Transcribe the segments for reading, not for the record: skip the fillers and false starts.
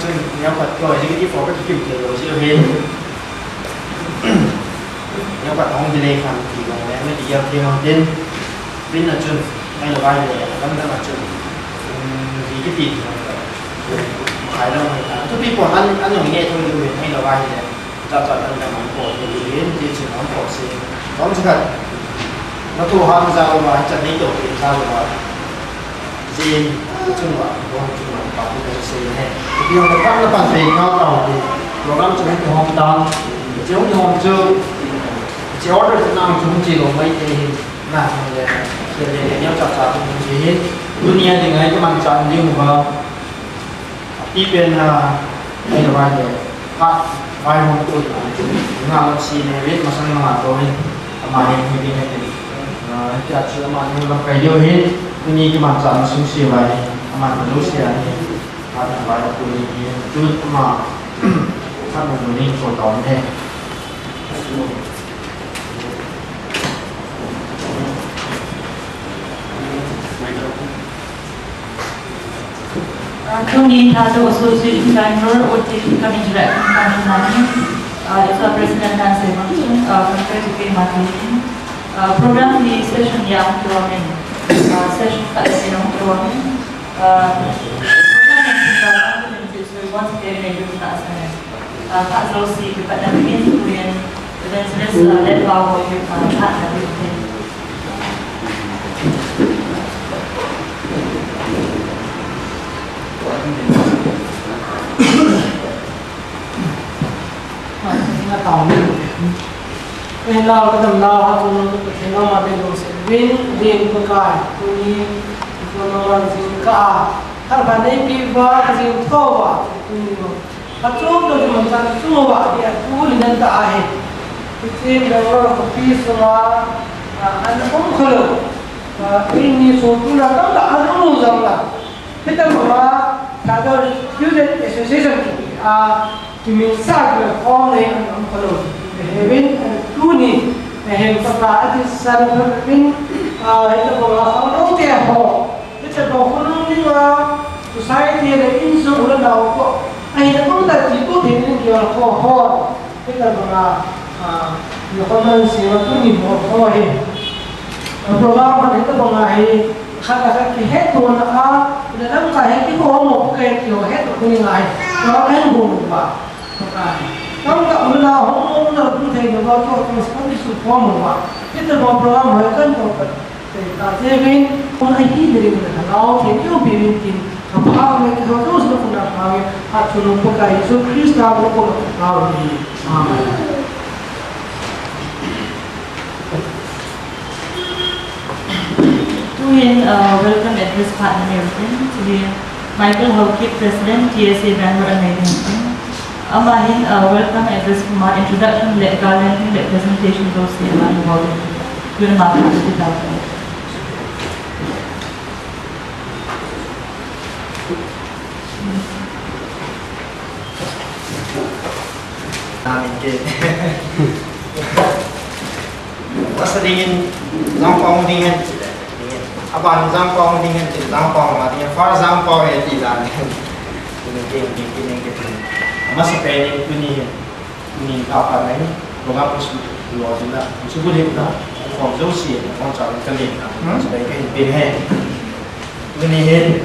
chân nhau Phật rồi những cái phó các kiểu kiểu rồi siêu hết nhau Phật ông thì này khăn thì còn lẽ mới đi giao thêm đến bên là chân hay là vai để lắm là chân vì cái tiền phải đâu phải cả tôi biết còn ăn nhiều nghe thôi nhưng hay là vai để chọn ăn là món cổ thì đến thì chỉ món cổ xí có một chút nó thu hoa ra và chặt lấy tổ tiền ra rồi gì chung là chung là bảo cái xí này thì ông các bạn thì cao đầu thì program cho cái hôm đó chiếu như hôm trước chiếu order thì nào chúng chỉ có mấy thì là để nhau chọn chọn thì dunia thì ngay cái mặt chọn nhưng mà đi bên hay là vai để vai hôm tôi ngào làm gì này biết mà sang mà tôi mà đi như thế này thì chưa mà nhưng mà cái điều hết dunia cái mặt chọn xuống xìu vai mà nó xìu này mà vai tôi đi chút mà phát một người đi sổ tóm thế Tony has also switched timer or become interact it's a president and second compared to game marketing. Program the session yang tuamin session tak yang tuamin program yang kita once again maju ke atas tak solusi kepada begin kemudian dan sudah let bawa tak dari tàu nên lao cái tầm lao họ cũng thấy nó mà bên đồ sẽ viên viên con cài tôi đi con nó làm gì cả các bạn ấy bị vợ cái gì to vào tôi bắt chốt rồi mình ta chua vào thì tôi liền nhận ta hết thì đó là một cái số anh cũng khờ và ini số tôi là tất cả anh cũng rằng là cái tầm mà cả đó student association thì mình xác được con này anh không có lỗi để bên tu ni để tập lại thì sao bên hiện tại là họ đâu tiền họ cái chuyện đó không đi mà society là in số là đâu có anh nó cũng là chỉ có thể nên điều là họ cái là nhiều con nên sẽ tu ni họ hết program này cái bằng này khác là cái hết tuần để làm cái hết cái có một cái kiểu hết của người này nó hết buồn mà trong các mình là không là cũng thấy được vào cho cái sự form mà cái từ vào program mới cần có cái ta sẽ bên con IT để mình nào thì nhiều bị mình học hàng này cái đó rất là quan trọng hạt cho nó có cái số Christ nào cũng có nào thì Tuhin welcome address partner American to the Michael Hawke, President, TSA Bangalore American. Amahin welcome address Kumar introduction let garland let presentation goes to the involved in the market of the development. Basta dingin zampong dingin aban zampong dingin zampong ma dingin far zampong e ti dan ini masih pengen ini apa ini program luar juga sudah kita form dosi form cara kalian sebagai pilihan ini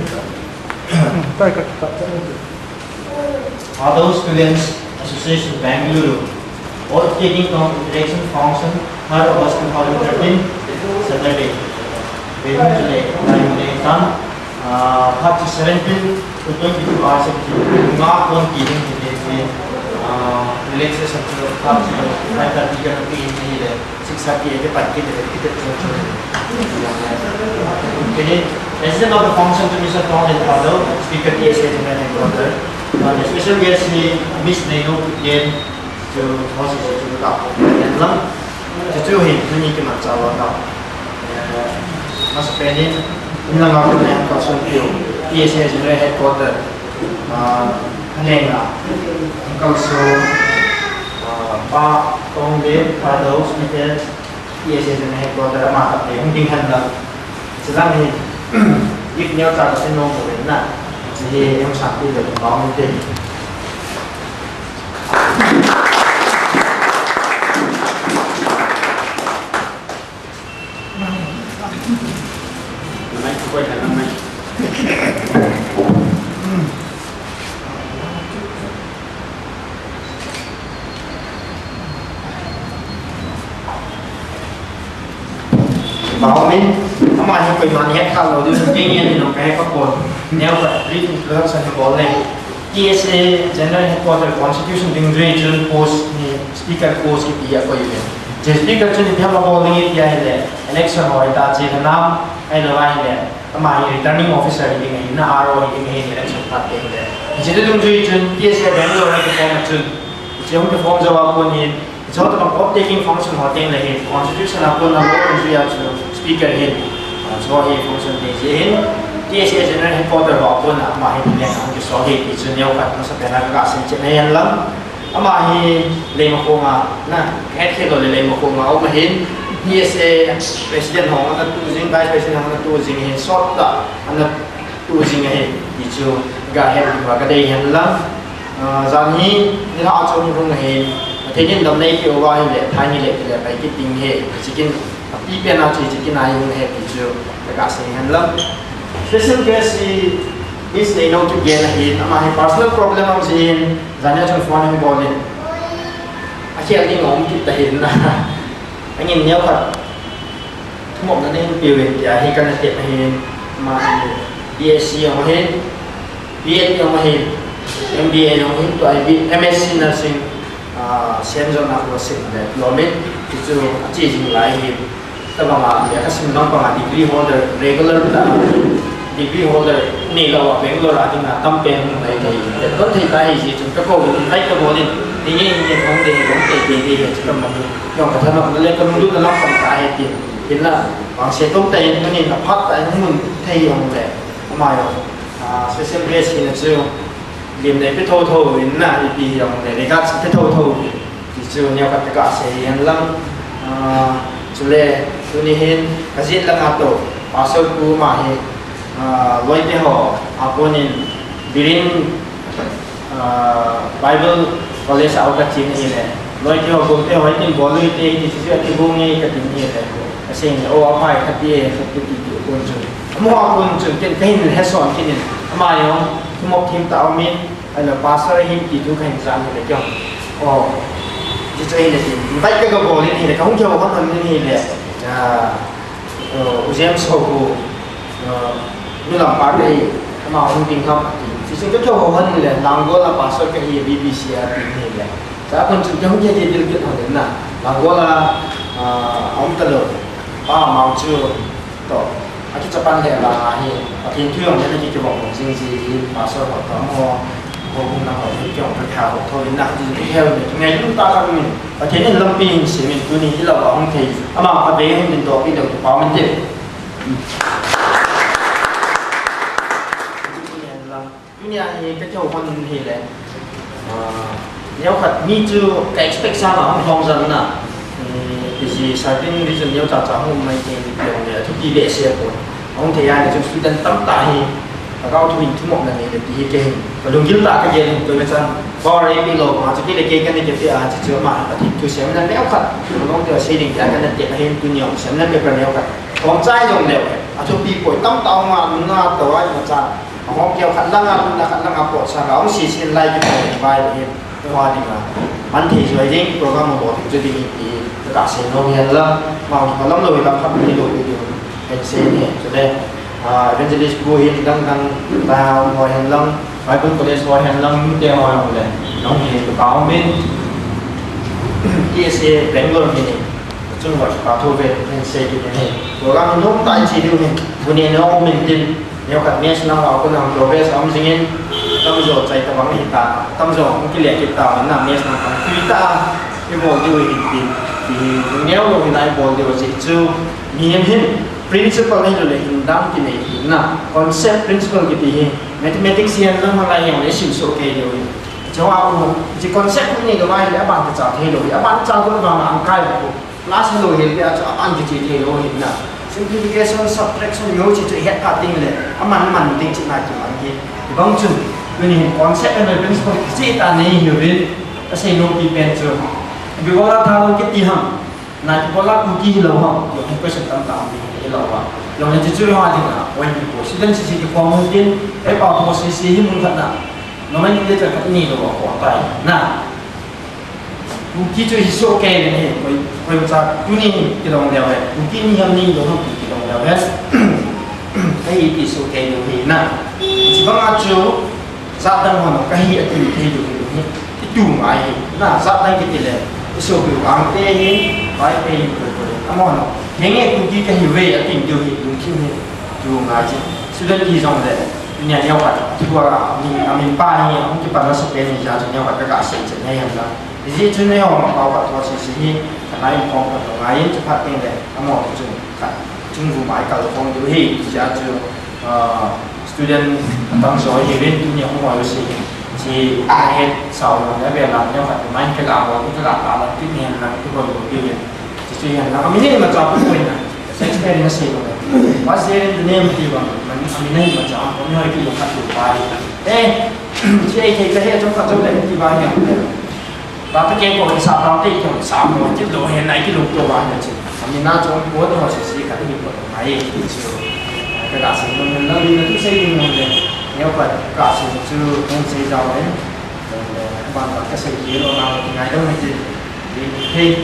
Other Students Association Bangalore all taking election function 3rd August 2013 Saturday Wednesday 17 to 22 hours not one meeting relaxation to club 5:30 के लिए 6:30 के बाद के लिए okay president of the function to Mr. Tom and Father speaker TSA and brother special guest Miss Nenu again to host to the top and lam to him to ni ke mat chawa ta mas penin ina ngak na yang ka son pio TSA general headquarter Hanenga also ba công đến và đấu như thế TSA general headquarter mà tập để không tinh thần là chỉ là mình ít nhau trả cái nông của mình là thì em sẵn đi được có một tiền máy quay lại năm nay bảo mình mà những cái mà nhét khăn rồi đi kinh nghiệm thì nó cái có cồn nếu vậy đi lớp sẽ có lên TSA General Headquarter Constitution Ding Region Post ni Speaker Post ki dia ko yun je Speaker chun ni hama ko lingi dia hele election hoi ta je na nam ai lo ai le ama returning officer ding ai na RO ding ai election ta te le je de dung jui chun TSA Bangalore ke form chun je hum ke form jawa ko ni जो तो हम updating function होते हैं लेकिन कॉन्स्टिट्यूशन आपको ना वो जो या जो स्पीकर है जो ये फंक्शन दे जे है TSA जनरल हेडक्वार्टर आपको ना हमारे लिए हम जो सौ है कि जो न्यू का ना सब पहला का से चने हैं लम हमारे ले मकोंगा ना हेड के तो ले मकोंगा और महीन TSA प्रेसिडेंट होगा ना तू जिंग वाइस प्रेसिडेंट होगा ना तू जिंग है शॉर्ट दा ना तू जिंग है ये जो का हेड का दे हैं लम जानीนี่เราเอาจงเห็นทีนี้ดำเนินการว่าเนี่ยทางนี้เลยไปกินดิ้งเหตุจะกินที่เป็นอาชีพจะกินอายุเหตุที่จะประกาศเสียงแล้ว special case is they know to get ahead มาให้ personal problem เอาจริงจะเนี่ยจนฟ้องให้บอลเลยอาชีพที่งงคิดแต่เห็นนะอันนี้เนี่ยครับทั้งหมดนั้นเปลี่ยนจะให้กันเต็มให้มา BSc เอามาให้ BEd เอามาให้MBA เอามาให้ตัว MSc nursing先做那个生的，我们就是接进来的，对吧嘛？也是弄把 degree holder regular 的 degree holder 那个我别个啦，定啊，当兵来的，都提在一起，从这个我们来个我的，你也从的这个嘛，用个他们那个路的那方法一点，变了，往些东西那你那拍的那么太用的，嘛哟，special case 呢只有。điểm này biết thâu đến là vì dòng này các biết thâu thì chưa nhiều các cái sẽ hiện lắm chủ đề tôi đi hiện cái gì là ngã tổ bảo sơ cú mà hiện với cái họ học nên birin Bible college sau cái chuyện này này với cái họ cũng theo hỏi tin bảo lưu thì chỉ là cái buông ngay cái chuyện này này cáiสิ่งô phải cái gì cái điều quan trọng mua quan trọng cái hình hết sọn cái này mà không một team tạo mình hay là pastor hình chỉ thu hành gian thì được không? Chỉ cho hình là gì? Vậy cái câu này thì không cho con mình như này James Hope như làm part này mà ông tin không? Chỉ xin cho họ hơn là làm gọi là pastor cái gì BBC à tin này là. Giá con chụp giống như gì được chuyện hơn là làm gọi là ông ta được ba màu chưa to. Aki Japan le la hi akin thuong ne ki bong jing ji ma so ho ta mo ho kun na ho ki kyong ka ho tho na ji hel ne ngai lu ta ka min akin ne lam pin si min tu ni la wa ong thei ama a be hin din do pi do pa man de dunia hi ka chou hon hi le nếu khát mi chu ka expect sa ma hong zan na thì certain reason nếu trả trả hôm nay thì điều này thuộc đi vệ sinh của ông thầy ai trong suy tân tâm tại và cao thu hình thu một lần này được thì cái và đồng dưới lại cái gì tôi biết rằng bao đây bị lộ mà chỉ cái này cái chỉ chưa mà thì tôi xem là nếu khát ông thầy xây dựng cái này đẹp hơn tôi nhiều xem là cái nếu khát còn trái dùng đều thuộc đi của tâm tao mà nó tổ ai mà cha ông kêu khát lăng áp bộ sang ông xì xin lại cái này vài cái hoa đi mà anh thì rồi đấy program một bộ thì tôi thì cả sẽ nó hiện là mà lắm rồi làm pháp lý đổi điều hành xe này cho đây evangelist bùi hiện đang vào ngồi hành long Bible college ngồi hành long như thế hồi này nó thì có bên TSA Bangalore này chung gọi bảo thu về hành xe như thế này program nó tại chỉ điều này buổi này nó mình tin nếu các nghe nó vào cái nào progress ông sinh tâm rồi chạy tao vắng hiện tại tâm rồi ông cái lệ kita nó nằm nghe nó còn kita cái bộ điều hiện thì nếu mà người ta bộ điều gì chứ nghiêm hình principle này rồi hình đam thì này hình nào concept principle cái gì mathematics hiện nó mà lại hiểu để sử dụng cái điều cho ông chỉ concept cái này cái bài để bạn phải trả thay đổi bạn trả cái vào làm cái last rồi hiện bây giờ anh chỉ thay đổi hình nào simplification subtraction nhớ chỉ hết cả tính này mình tính chỉ là chỉ vâng chừng bên hình concept bên này bên số chỉ ta này hiểu biết ta sẽ nộp đi bên chưa vì có là thao cái tiền hàng này có là cũng kỳ lâu hàng rồi không có sự tâm tạo gì lâu à lâu này chỉ chơi hoa thì là quanh đi của sự đơn chỉ cái phong môn tiền cái bảo thô xí muốn thật nào nó mới như thế cái này rồi bỏ tay nào cũng chỉ chơi số cái này quay ra cũng như cái đồng đều này cũng chỉ như hôm nay rồi không cái đồng đều hết cái gì số cái điều gì nào chỉ bằng áp chú sát đang hoàn cái hiện tượng thay đổi cái chủ máy là sát đang cái tỷ lệ cái số biểu bằng cái hiện phải cái hiện tượng mà nó những cái cũng chỉ cái hiểu về ở tỉnh điều hiện đúng chưa chủ máy chứ sự đơn gì trong đấy nhà nhau phải thua mình ba này không chỉ bằng là số cái này ra cho nhau phải cái cả sự chỉnh hay là thì cho nên họ bảo vật họ sẽ gì cái này phong cách của máy chỉ phát hiện đấy mà chúng chính phủ máy cả phong điều gì giá cho student tăng số thì bên tu nhiều không có gì chỉ hết sau rồi đã về làm nhau phải máy cái làm rồi cái làm là tiếp nhận là cái phần của tiêu hiện chỉ chuyên là mình mà chọn cái này experience rồi quá dễ nên name thì bằng mình nên mà chọn có nơi cái dụng phát đủ bài ê chị thì cái hệ trong phát trong này thì bao nhiêu và cái game của sao đó thì trong sao mà tiếp tục hiện nay cái lục đồ bài là chị mình nói trong cuối tôi sẽ sử cái nghiệp của máy thì chưa cái cả sự mình nó đi nó cứ xây dựng rồi nếu vậy cả sự chưa không xây giàu đấy bằng cái sự gì đó nào ngày đó mình thì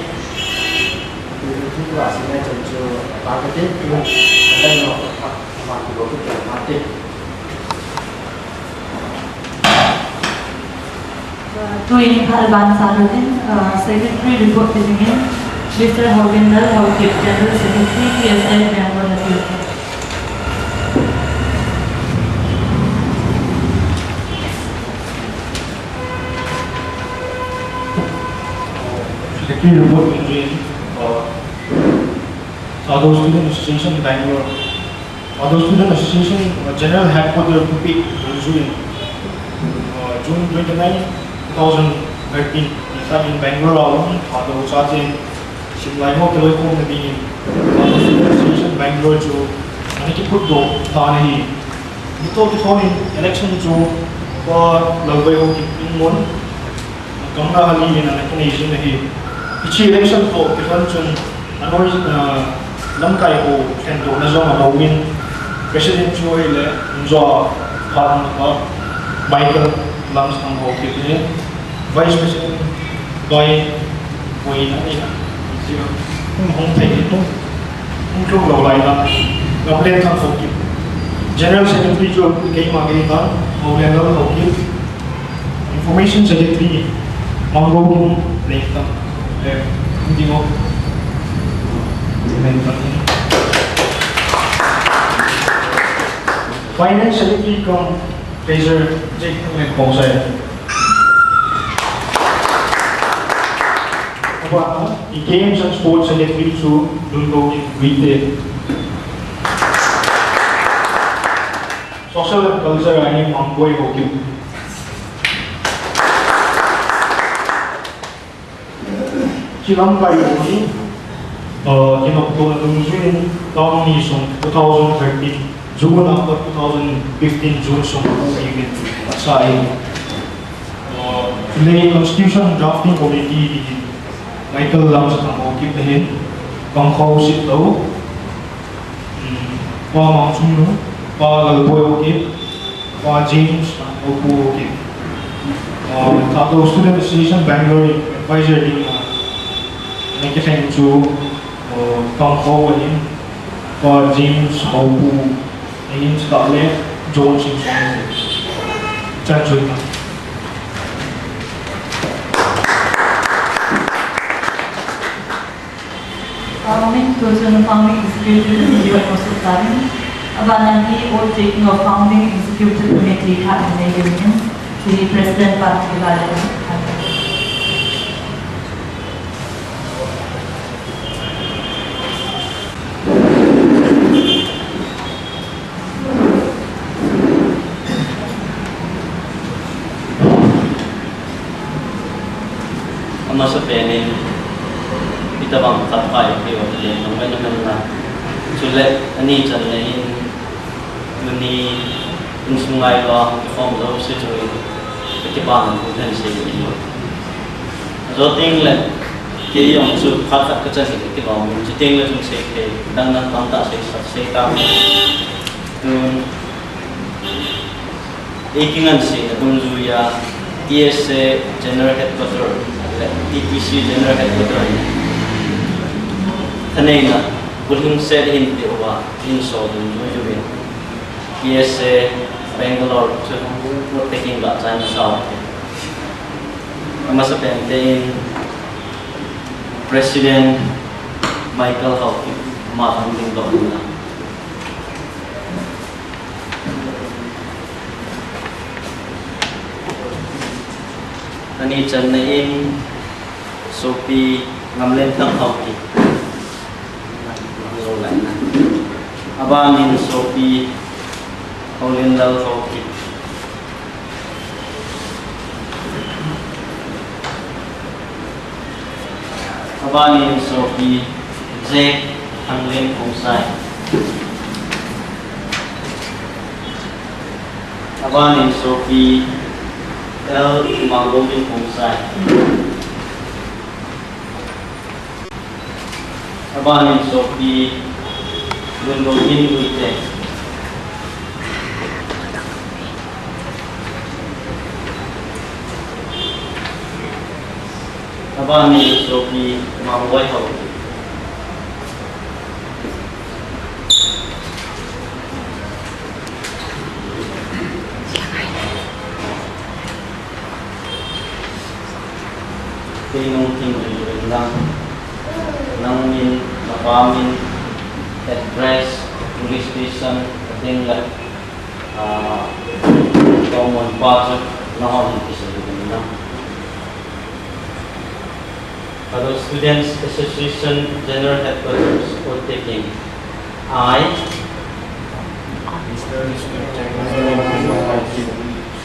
chúng ta sẽ nên chọn chưa ba cái tết nhưng đây nó mà cái đồ cái mà tết Tuini Khalban Saluddin, Secretary Report Designate, Mr. Hovinder Haukip, General Secretary, PSL Bangalore National. Secretary Report Designate, Sadhu Student Association Bangalore, Sadhu Student Association General Headquarters Kupi, June 29, 2013, in Bangalore alone, Sadhu Satin, Shimlai Ho Telecom Nadi, Sadhu Student Association Bangalore jo, Aniki Putdo, Tanahi, Ito Kitonin election jo, Lagway Ho Kipinmon, Kamra Hali in an Asian Nahi, Ichi election to Kifanchun, Anor Lamkai Ho, Kento Nazama Hawin, President Joy Le, Njoa, Paranaka, Michael Lamstang Ho Kipin, Vice President Doi Wayne Ina, Hong Tai Ito, Hong Low Laila, Gablen Tan Ho Kip, General Secretary Jo Kay Magaitan, Howland Ho Kip, Information Secretary, Mango Leighton, hindi mo Finance Secretary kong Fraser Jake Nagponsay. Games and Sports Secretary to Lungo Vite. Social and Culture ay Mangboy Hokim. Silang kayo ni kinokto na tungsuin taong ni song 2013 June after 2015 June song ayun at sa ay Philippine Constitution Drafting Committee Michael lang sa tangokip dahin pangkausit daw pa Mangsuno pa Lalboy okip pa James Opo okip Tato Student Association Bangalore Advisor din Nagkakain to Pangko and James Opo and Scotland Jones in Chanchoy na. Founding person of founding executive committee of Sultan, Abanandi or taking of founding executive committee happening in the President Party Masa penin kita bang tapai kyo le nong naman na sulit ani chan na in tung sungai lo form lo se chu ke ban ko den se ni zo ting le ke yong chu phat ka cha ni ke lo mun chi ting le chung se ke dang nan tam ta se ta tun ekingan se tung zu ya TSA General Headquarter TPC General Headquarter thanei na bulhing set in the over in so dun ju TSA Bangalore to taking that China South. Masa penting President Michael Hawking makan tinggal na. Tani Chennai Sophie ngamlen tang Hawking. Abanin Sophie Hawlin Lal Hawking. Abanin Sophie Jack Hanglin Pungsai. Abanin Sophie L Mangobin Pungsai. Abanin Sophie Gundogin Guite. Abani Sophie Mangwai Hawking. Tinong tingin lang min napamin address police station ating la common budget na hon isa din na. Hello Students Association General Headquarters for taking I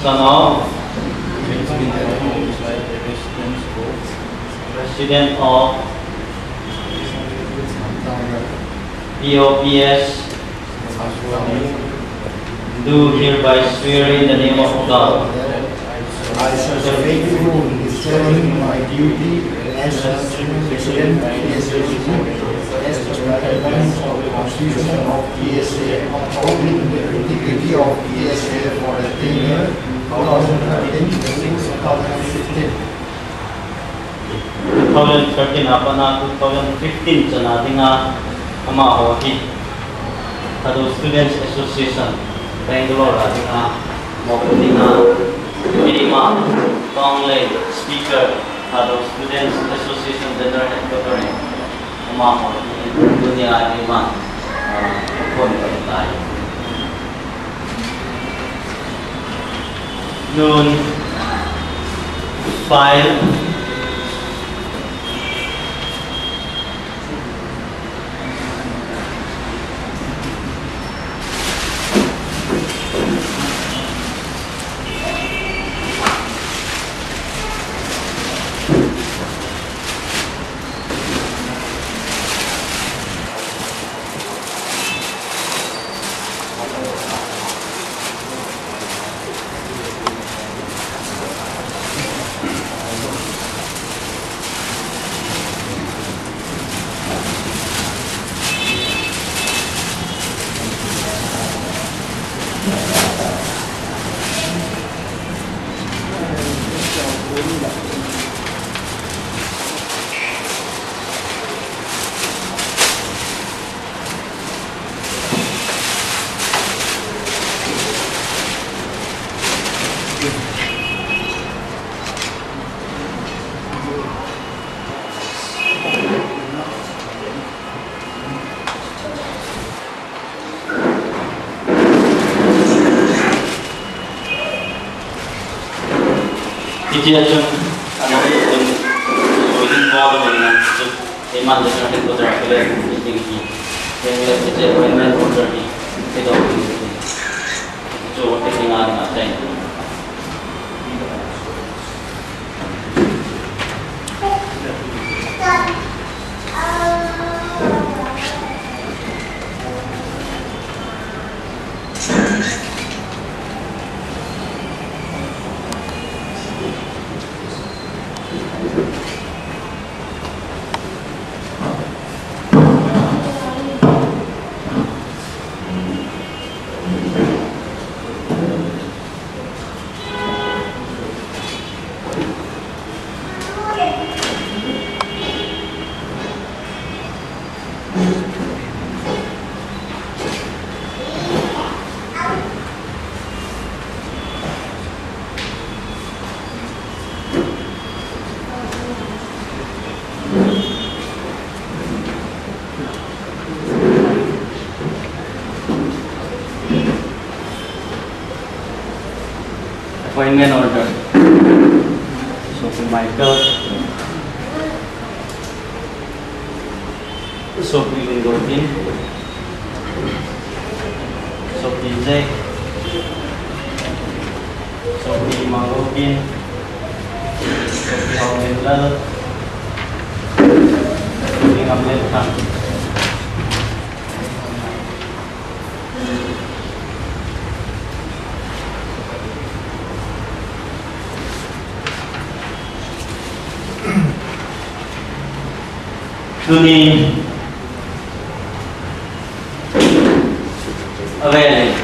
son of President of POPS do hereby swear in the name of God. I shall faithfully discharge my duty as President as requirements of the Constitution of PSA, upholding the integrity of PSA for the tenure 2013-2015. 2013 apa na 2015 sana tinga ama hoki kado Students Association Bangalore tinga mo tinga minima Tonglei speaker kado Students Association General Headquarters ama hoki dunia lima kon tertai nun file Dia cun ada pun soalnya kalau dengan cun teman dengan itu terkait dengan tinggi yang kita main order di itu itu teknikal macam itu. Appointment order. Sophie Michael, Sophie Lingotin, Sophie Jack, Sophie Mangokin, Sophie Hongmendal, Sophie Ngamletang. Tuni Avele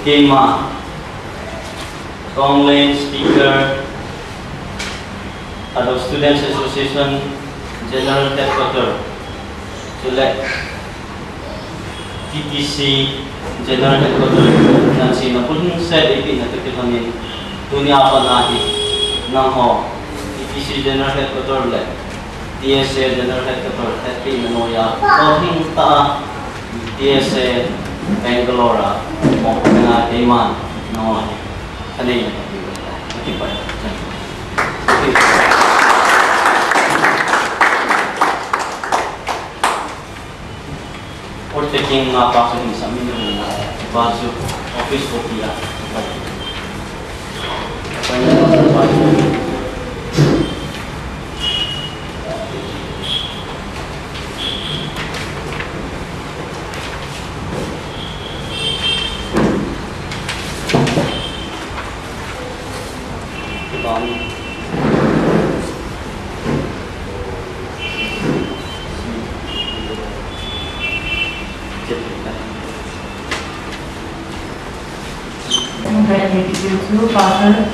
Kema Conlane Speaker Adult Students Association General Headquarter Select TTC General Headquarter Nancy na pun said iti natikitamin Tuni apa nahi nang ho TTC General Headquarter le TSA General Headquarter Happy Manoya Tohing Ta TSA Bangalore mo na Dayman no kanina nakipay or taking pasok sa amin yung Basu office ko pila Itu pasal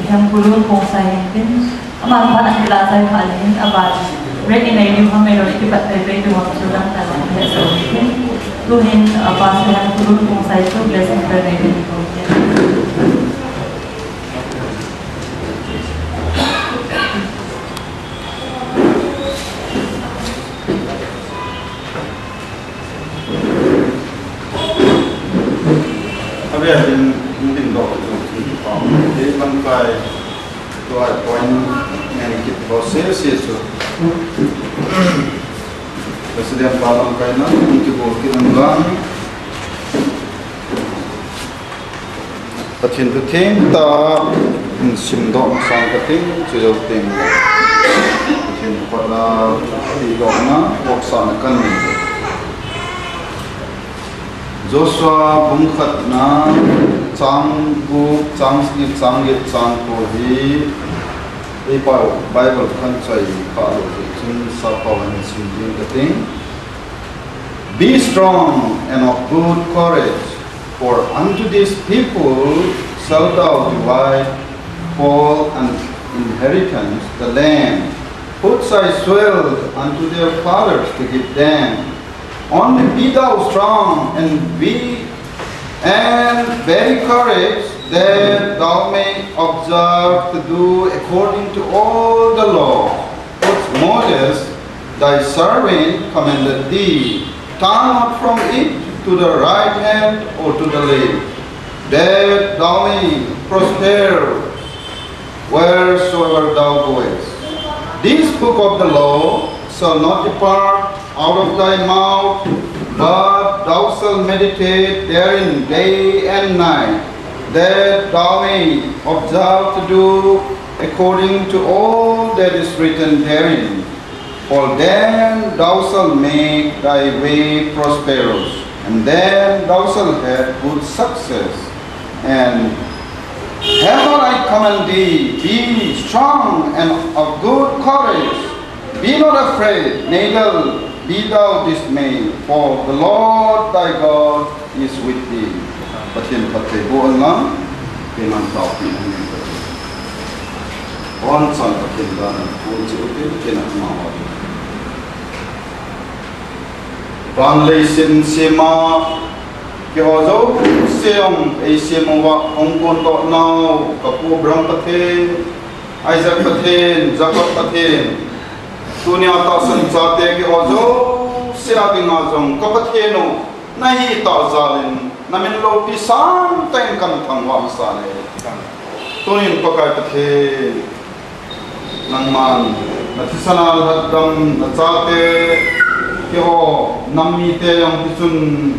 yang perlu konsaitin, aman anak kelasai halin abad. Ready na ini kami lagi kita terbaik dua sudah dalam lesson ini. Tuhin pasal yang perlu konsaitin lesson terbaik ini. Presiden Balang Kaina untuk berkirimkan Patin Patin ta Simdok Sang Patin Sejauh Tim Patin pada Tidokna Waksaanakan Joshua Bungkhatna Changgu Changsni Changgit Changpohi Bible Kansai Kalo Jin Sapawan Sinjin Kating. Be strong and of good courage, for unto these people shalt thou divide for an inheritance the land which I swore unto their fathers to give them. Only be thou strong and very courage, that thou may observe to do according to all the law which Moses thy servant commanded thee. Turn not from it to the right hand or to the left, that thou may prosper wheresoever thou goest. This book of the law shall not depart out of thy mouth, but thou shalt meditate therein day and night, that thou may observe to do according to all that is written therein. For then thou shalt make thy way prosperous, and then thou shalt have good success. And have not I command thee, be strong and of good courage. Be not afraid, neither be thou dismayed, for the Lord thy God is with thee. Pathin pathe buon lang, keman tao pinangin ko. On san pathin dan, buon siutin kenak mawad. Van lei sin sema ke ozo seong e semawa ongkon to nau kapu bram pathin, Isaac pathin, Jacob pathin. Dunia ta sanjate ke ozo sia dingazong kapatheno nahi ta zalin namin lo pisang time kan thangwa masale tunin pakai pathe nangman nathisanal hadam nachate ke ho nammi te yang tisun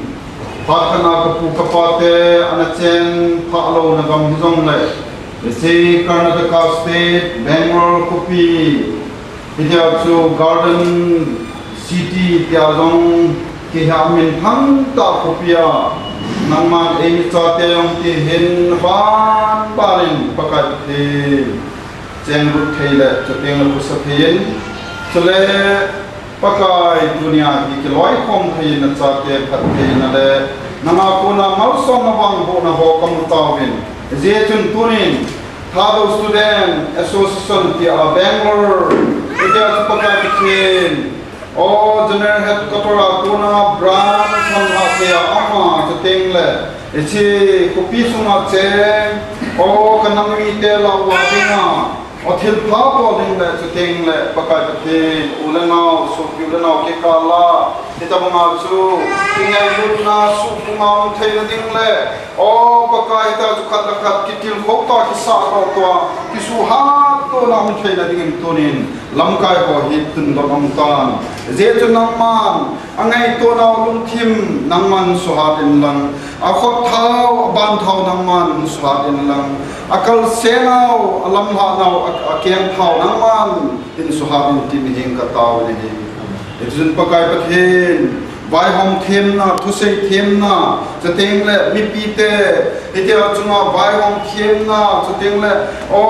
pathana kapu kapate anachen phalo nagam hizong le se Karnataka state Bangalore kopi Hijabu garden city tiazong kihamin thang ta kopia nangman emi chate yong ti hin ban parin pakat thi chengrut theile choteng lu saphin chole pakai dunia ki kiloi khom thein na chate phat thein le nama kona mausom nawang bo na ho kam tawin je chun tunin Thado Student Association ti Bangalore ija pakai kitchen o general headquarter kuna branch sanha se ama chatengle echi kopi suna che o kanami te la wadinga o thil pha bo dingle chatengle pakai kitchen ulana so ulana ke kala itabanga chu tingai lutna su pungam theina dingle o pakai ta khat khat kitil khokta ki sa ro to kisu ha to nam theina dingin tonin lamkai ko hitun dom tan je chu nangman angai to na lum thim nangman suhatin lang akhot thau ban thau nangman suhatin lang akal senau alam ha nau akyang thau nangman in suhatin tim hing ka taw ni ejun pakai pathin vai hom them na thusei them na chateng le mi pi te etia chunga vai hom them na chateng le o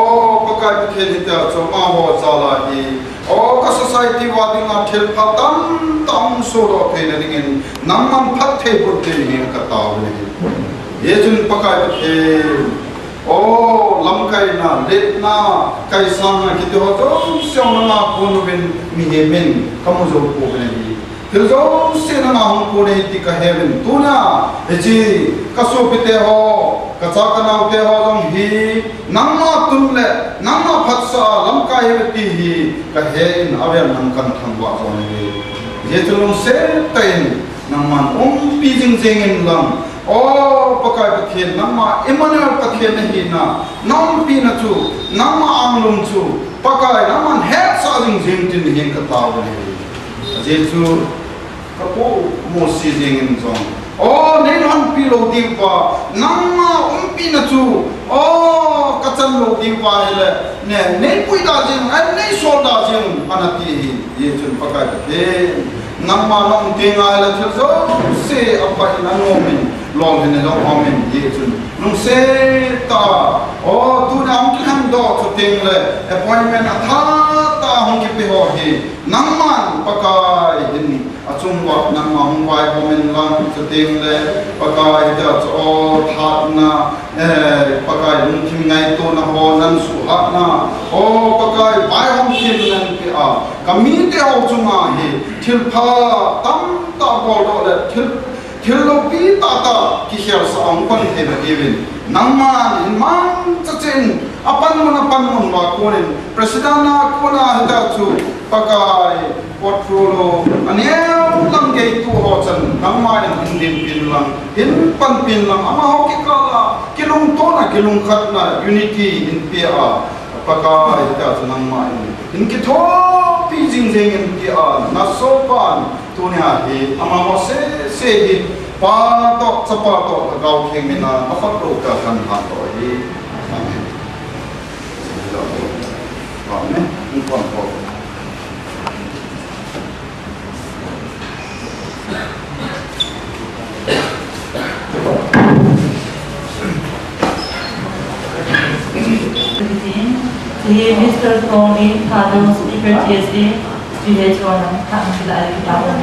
pakai pathin etia choma ho chala hi o ka society wadinga thil phatam tam so ro thein ringin namman phat the pur the ni ka taw ni ejun pakai pathin o lamkai na let na kai sang na kito to syong na punubin mi hemen kamu zo ko ni Tilzo sena na hong ko ne ti ka heaven tuna eji kaso pite ho kacha kana te ho jong hi namma tunle namma phatsa lamka he hi ka he in awen nam kan thangwa so ne je tulung se tain namman pi jing jing in lam o pakai pathen namma Emmanuel pathen hi na nam pi na chu namma anglum chu pakai namman he sa jing jing tin hi ka taw ne je chu kapo mo si jing zong o nei han pi lo ding pa namma pi na chu o kachan lo ding pa le ne nei pui da jing ai nei so da jing anati ye chun pakai ke namma long ding ai la chu so se apa ina no min long ne lo amen ye chun nung se ta o tu na am ki do chu ting le appointment atha ta hong ki pe ho hi namman pakai hin achungwa namma hongwai homen lang chating le pakai ta o that na pakai lung thim ngai to na ho nan su ha na o pakai bai hom thim nan pe a kami te au chunga hi thil pha tam ta bo do le thil lo pi ta ki hial sa ang kon he na even nangman man chachen apan mon wa konen president na kona hita chu pakai portfolio anel lang ge tu ho chan nangman in pin lang in pan pin lang ama ho ki kala kilung to na kilung khat na unity in pa pakai hita chu nangman in ki tho pi jing jing in ki a na so pan tu ne ha hi ama ho se hi pa to chapa to gau kheng mina afak ro ka kan ha to hi amen amen in kon ko He Mr. Tony Thado, Speaker TSA, GH1 ng Kang sila ay kitawang.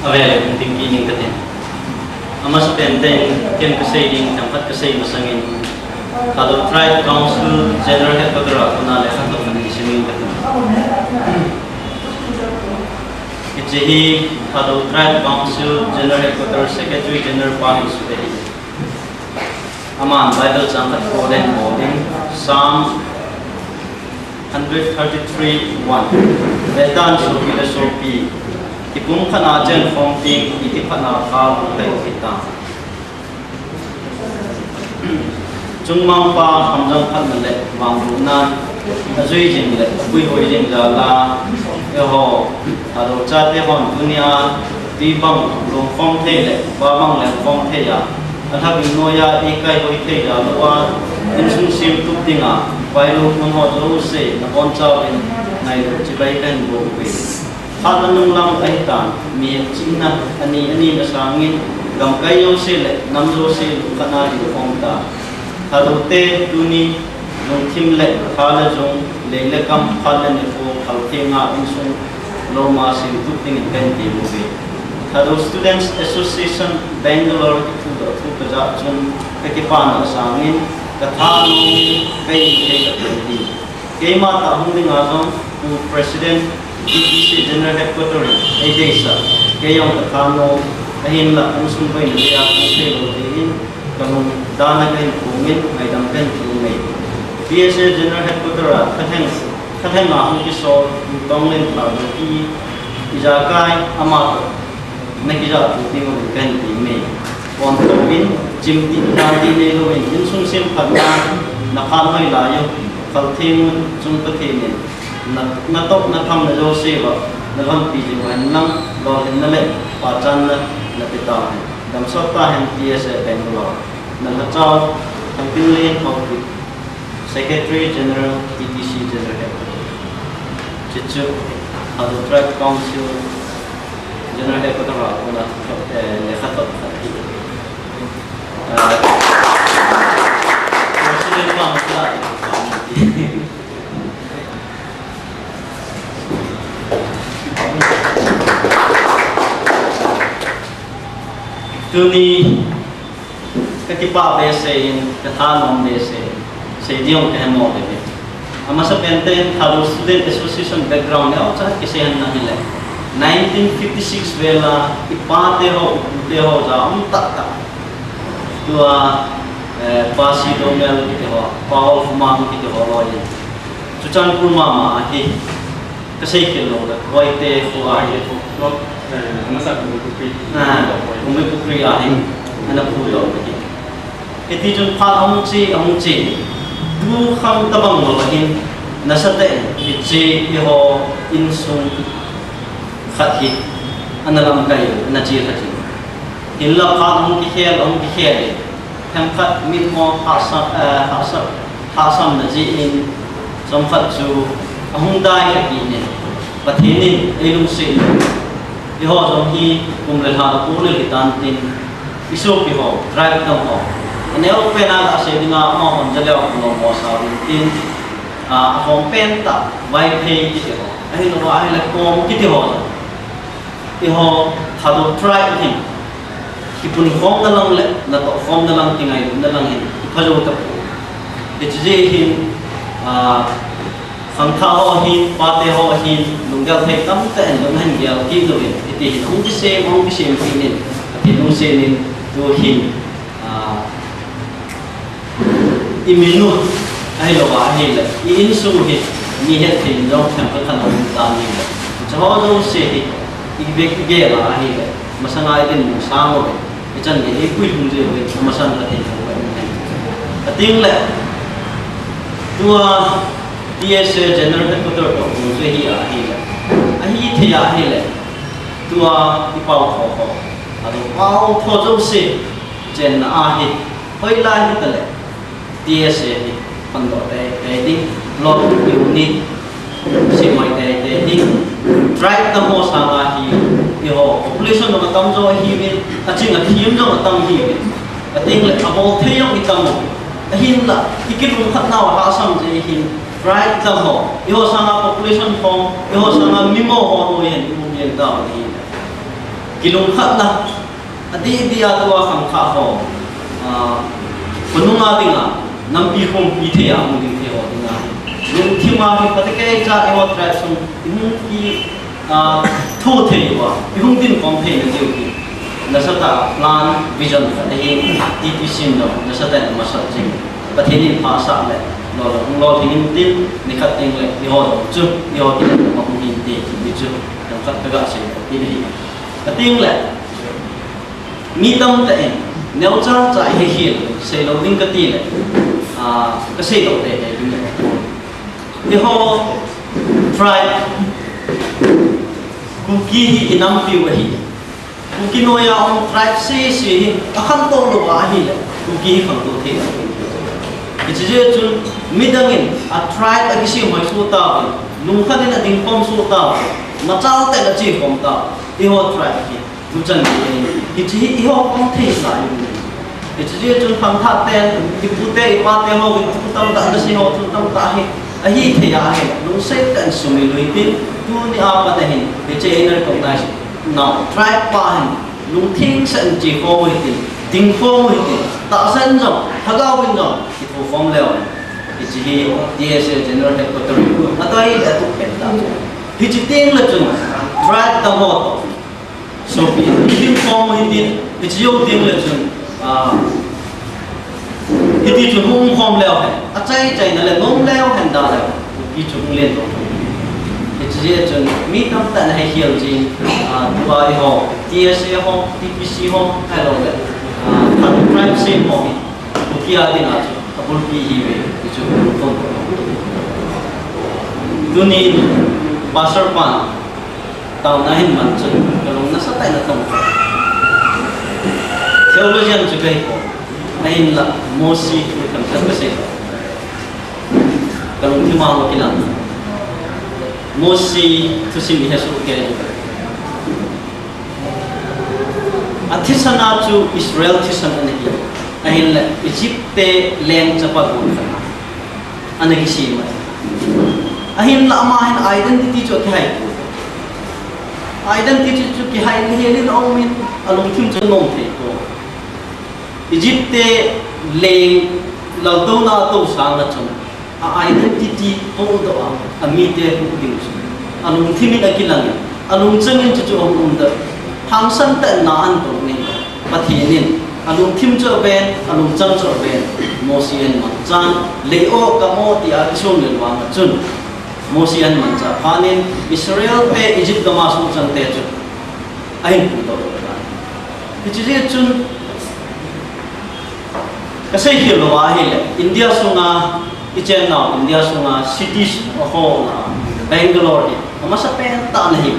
Available ng tingkining katin. Ama sa penten, ken kasaying tempat kasay masangin. Thado Tribe Council General Headquarter ako na lehan to kanang isimin katin. Itjehi Thado Tribe Council General Headquarter Secretary General Pahing Sudehi. Aman Bible Jangkat Koden Boding Psalm 133:1. Vedan Sopi na Sopi. Ipung kanajan fonting iti panaka kay kita. Jungmang pa hamjang kan mele wanguna azui jing le bui hoi jing la eho aro chate hon dunia di bang long phong the le ba bang le phong the ya atha bi noya ekai hoi the ya lowa insung sim tu tinga bai lo mon ho zo se na on chaw in nai chi bai kan bo be Hal nung lang ay tan, mi china ani na sangin, gam kayo sila, namlo sila kanari fongta. Halote duni nung timle, hala jong lele kam hala ni po kalte nga insung loma sin tuting benti mubi. Halo Students Association Bangalore ito ja jong kakipana sangin, katanong kay kapindi. Kay mata hong nga jong President DPC General Headquarters ay desa kayong takano ahin la ang sumpay na kaya kung sa'yo din kamong danagay kungin ay dampen kungay PSA General Headquarters kateng nga akong kiso yung tonglin tawag ki ijakay amato nakija puti mo dampen kungay kontawin jimti dati niluwin yung sungsim pagka nakamay layo kaltimon sungpatinin natok na tham na Joseph na kan piji wan lang lolin na le pachan na pita dam sota hen PSA Bangalore na hachaw ang pinlin of Secretary General TTC General Headquarters chichu Thado Tribe Council General Headquarters ako na lekhatot khati President pa matla Tuni katipa besein kathanom besein sediong kahmo debe ama sa pente Thado Student Association background ya cha kisehan na hile 1956 vela ipate ho ja ta tua pasi domel kite ho paul fuma kite ho loye chuchan purma ma hi kasai kilo da waite ho aye ho masa kumupri kumupri ahin anak puyo lagi iti jun phat amung chi du kham tabang molahin nasate ichi iho insung khati analam kayo nachi khati illa phat amung ki khel tham khat mit mo hasam naji in som khat chu ahung dai khati ne pathinin elung se iho jong hi kumle ha ko le hitantin iso ki ho drive tam ho ane o pena ase dinga mo on jale ko mo sa tin a hom penta vai pay ki ho ai no ai la ko ki ho iho Thado Tribe hin ipun hom na lang le na to hom na lang tingay na lang hin phalo ta ko je hin Sangka ho hin, pate ho hin, lunggal thay tam ta en lung han gyal ki lo in iti hin hong kise pinin ati nung senin do hin iminut ay lo ba hila iinsu hin ni het hin dong temple kanong dami la chaho dong se hi ibek ge la hila masanga itin sango ichan ge ipui hung je we masan la hin ho ating le tua PSA General Headquarters to muझे ही आही ले आही थे आही ले तुआ इपाव हो अरे पाव थोजो से जेन आही कोई लाही तले PSA ही पंदो ते दिन लोग यूनिट से माय ते दिन tribe tam ho sanga hi yo population no tam zo hi min aching a thim zo tam hi min ating le abol theyong itam hin la ikilum khatna wa ha sam je hin tribe tam ho yo sanga population phong yo sanga mimo ho no yen mum yen da hi kilum khatna adi dia to kham kha ho pununga dinga nampi khom pi the ya mu ding the ho dinga lung thima hi patake cha ewa tribe sum imung ki thu the wa imung din kom the na jiu ki na sata plan vision ka dei TPC no na sata na masat jing pathini phasa le lo thinin tin ni khat teng le ni ho chu ni ho tin ma hu hin te ni chu na khat ka se ti ni ating le mi tam ta en neu cha cha he hi se lo ding ka ti le ka se lo te te ni ni ho tribe ku ki hi inam pi wa hi ku ki no ya on tribe se hi akhan to lo wa hi le ku ki hi khang to the it's just to midangin a tribe a kisi mai su ta lung khan na ding pom su ta ma chao te la chi pom ta i ho tribe ki tu chan ni i ho pom the sa it's just to phang tha ten ki pu te i pa te ho ki tam ta na si ho tu tam ta hi a hi the ya he lung se kan su mi lui tin tu ni a pa te hin ke che iner ko na now tribe pa hin lung thing san chi ko wi tin ding ko wi tin ta san jo thagao bin jo ki tu form leo ki chi DSA general headquarters atoi da tu pen da ki chi ting la chung tribe ta ho so pi ding form wi tin ki chi yo ting la chung ki ti chung hum form leo he a chai chai na le ngom leo han da le ki chung len to ki chi chung mi tam ta na he hial ji dubai ho DSA ho TPC ho hai lo le tribe same ho kia din a kapul pi hi ve chu ton duni basar pan tau na hin man chu kalong na sa tai na tong theologian chu kai ko nain la mosi kan sa se kalong ti ma ko kilang mosi tu sim hi su ke athisana chu Israel thisana ni ahin la Egypt leng chapa ko ana ki si ma ahin la ma hin identity chu ki hai identity chu ki hai ni helin ong min along thim chu nom the ko Egypt leng la do na to sang na chung identity ho do a mi te ku ding chu along thim ni akilang along changin chu ong da hang san ta na an to ni pathinin alung thim cho ben alung chang cho ben mosian man chan leo ka mo ti a chung le wa ma chun mosian man cha phanin Israel pe Egypt ma su chan te chu ai pu to ba ki ji chun ka sai hi lo wa hi le India sunga ichen na India sunga cities ho na Bangalore ni ma sa pen ta na hi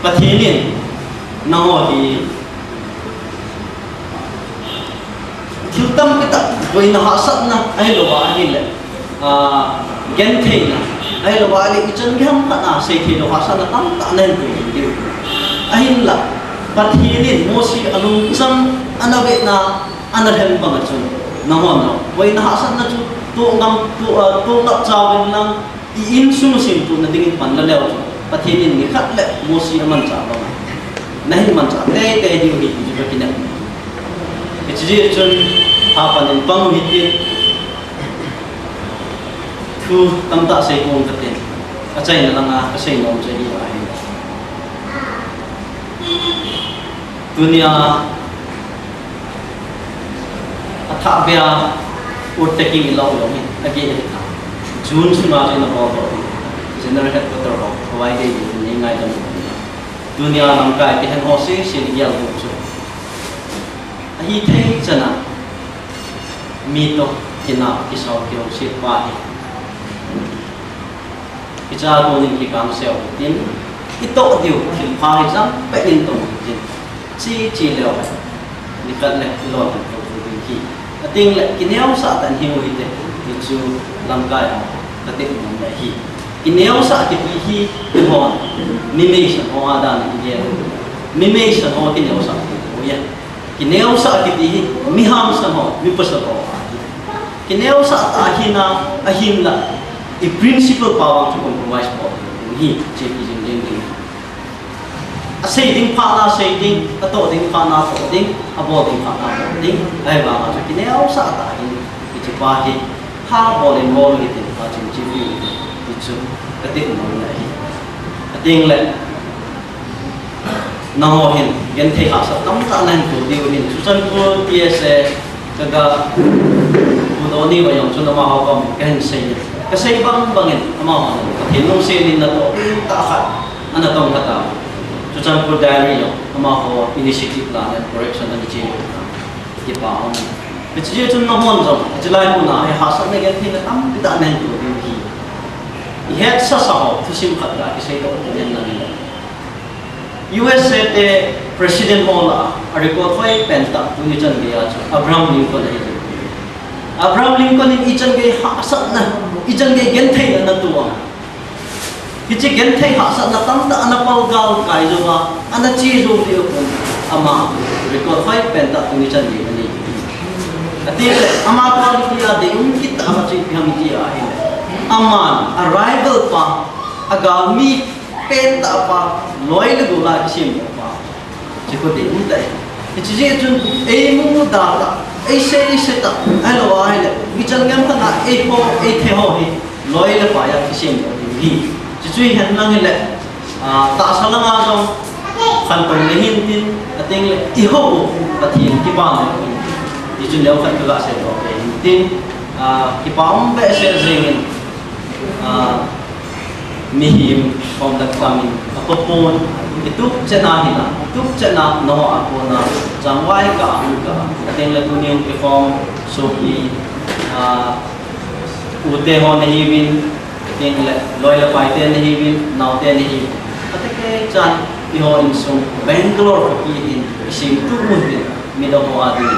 pathinin na ho hi Hiltam kita boy na hasat na ay lawa ni le gen the na ay lawa ni ichon gam pa na say thi lo hasat na tam ta nen ko di ahin la pathinin mosi alung cham anabe na anarhen bang chun na ho na boy na hasat na chu to ngam to ngap chawin lang I in sum sim tu na dingin pan la lew pathinin ni khat le mosi aman cha ba nahin man cha te di hi ji ba kinak it's just apa nen pang hitin tu tam ta sei kong katen achai na langa ka sei nom chai ba hi dunia atha bia urtaking ilaw lo mi agi june suma na ba ba general headquarter ho hawai dei ni ngai dam dunia nam kai ke han ho se sin yal ho chu hi thei chana mi to kina kisau kyo sit pa hi icha ko ning ki kam seo tin ito diu thil pha hi sam pe in to chi leo ni kat le lo to ki ating le kineu sa tan hi mo hi te chu lam kai ka te mo hi kineo sa kiti hi hon mimation ho adan India mimation ho kineo sa ya kineo sa kiti hi miham sa ho mipasa ho kineo sa ahina ahimla a principal power to compromise po hi chepi jing ding asay ding pa na say ding ato ding pa na to ding abo ding pa na to ding ay ba ka kineo sa ahin iti pa hi ha bolin mo gitin pa chim chipi itu ketik mo na hi ating le nahohin gen thei ha sa tam ta nan ko diwin susan ko TSA kaga udoni ba yung sunama ha pa kan say kasi ibang bangin ama ha hinong selin na to takat ana tong kata susan ko diary yo ama ko initiative plan and correction na di di pa It's just a normal job. It's like una. I has na ganti na tam kita na ito di. Ihet sa saho to sim khatra kasi ito yan na nila. US te President Mola ariko fay penta tuni chan gaya Abraham Lincoln na ito. Abraham Lincoln in ijan gay hasat na ijan gay gentay na tuwa. Kichi gentay hasat na tamta ana palgal kay joma ana chizo dio ko ama ariko fay penta tuni chan gaya ni. Atin ama ko dia de kita ama chi kami dia ai aman arrival pa agami penta pa loil gola kisim pa chiko de utai ichi jun e mu da e se ta alo ai le bichang ngam ta e ho e the ho hi loil pa ya kisim hi chi chui han lang le ta salang a jong khan pon le hin tin ating le ti ho pathi ki ba ne Ijun leo kan juga saya tahu. Tin kipam be saya zingin mihim om dak kami apapun itu cena hina itu cena no aku na jangwai ka angka kateng la dunia kipam sopi ute ho nahi bin kateng la loyal paite nahi bin naute nahi kateke chan iho insum Bangalore ki in isim tu mungkin mido ho adi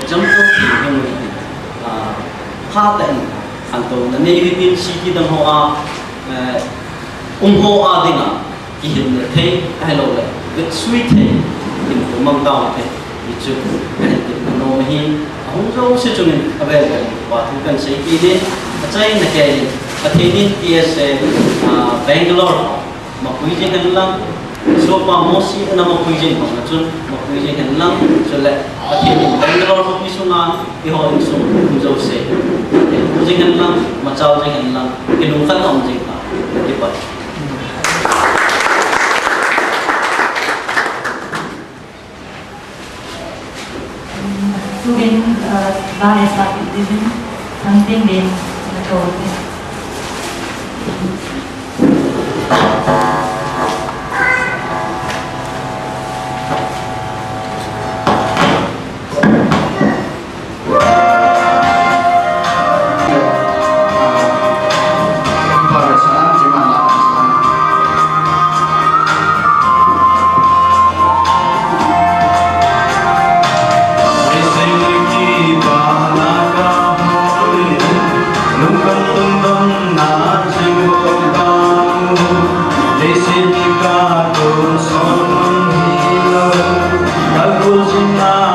jam tu yang ini hatan anto nani bin city dang ho a ho a dinga kihin ne the hello le good sweet the in mang taw the ichu no hi hong jo se chung abe wa thu kan sei pi ni achai na ke athenin TSA Bangalore ma pui je kan lang so pa mosi na ma pui je ma chun ma pui je kan lang so le athenin Bangalore ko pisuna i ho in so jo se jingan lang macau jingan lang kinungkan om jing pa dipat Student Bane Sakit Divin something din Matawag Hãy subscribe cho kênh Ghiền Mì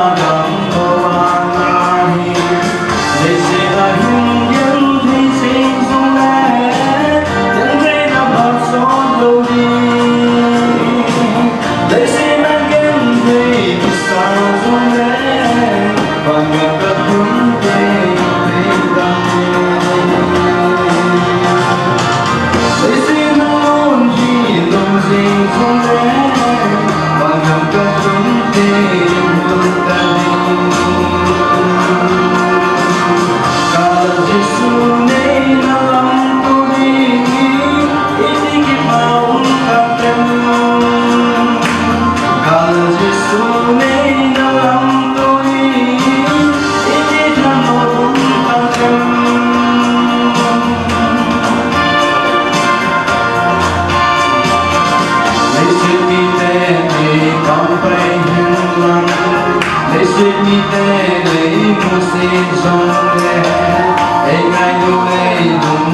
Gõ để không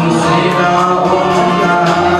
bỏ lỡ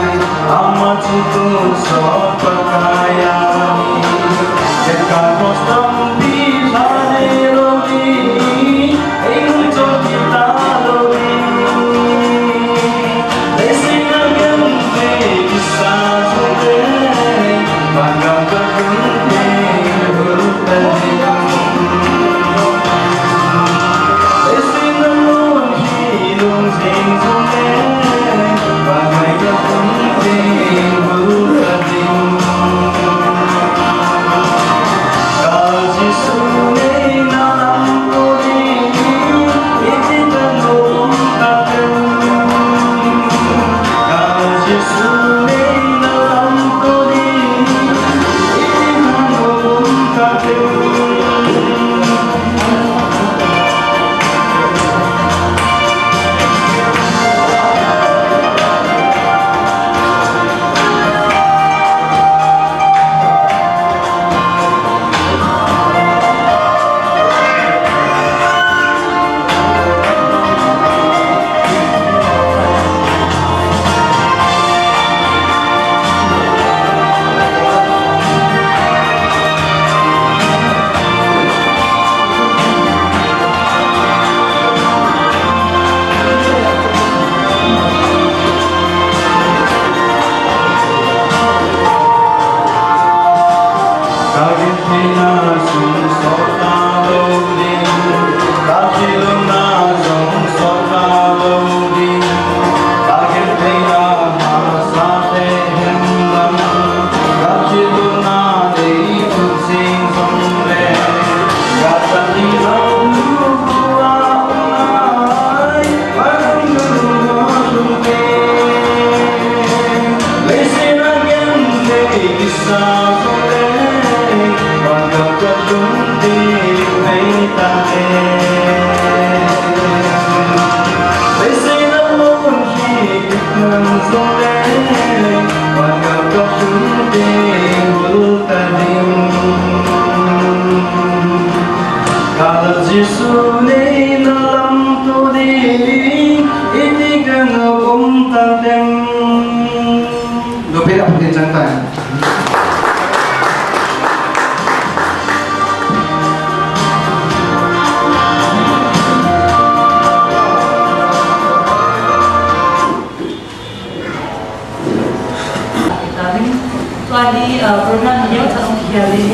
program ini untuk menghiasi.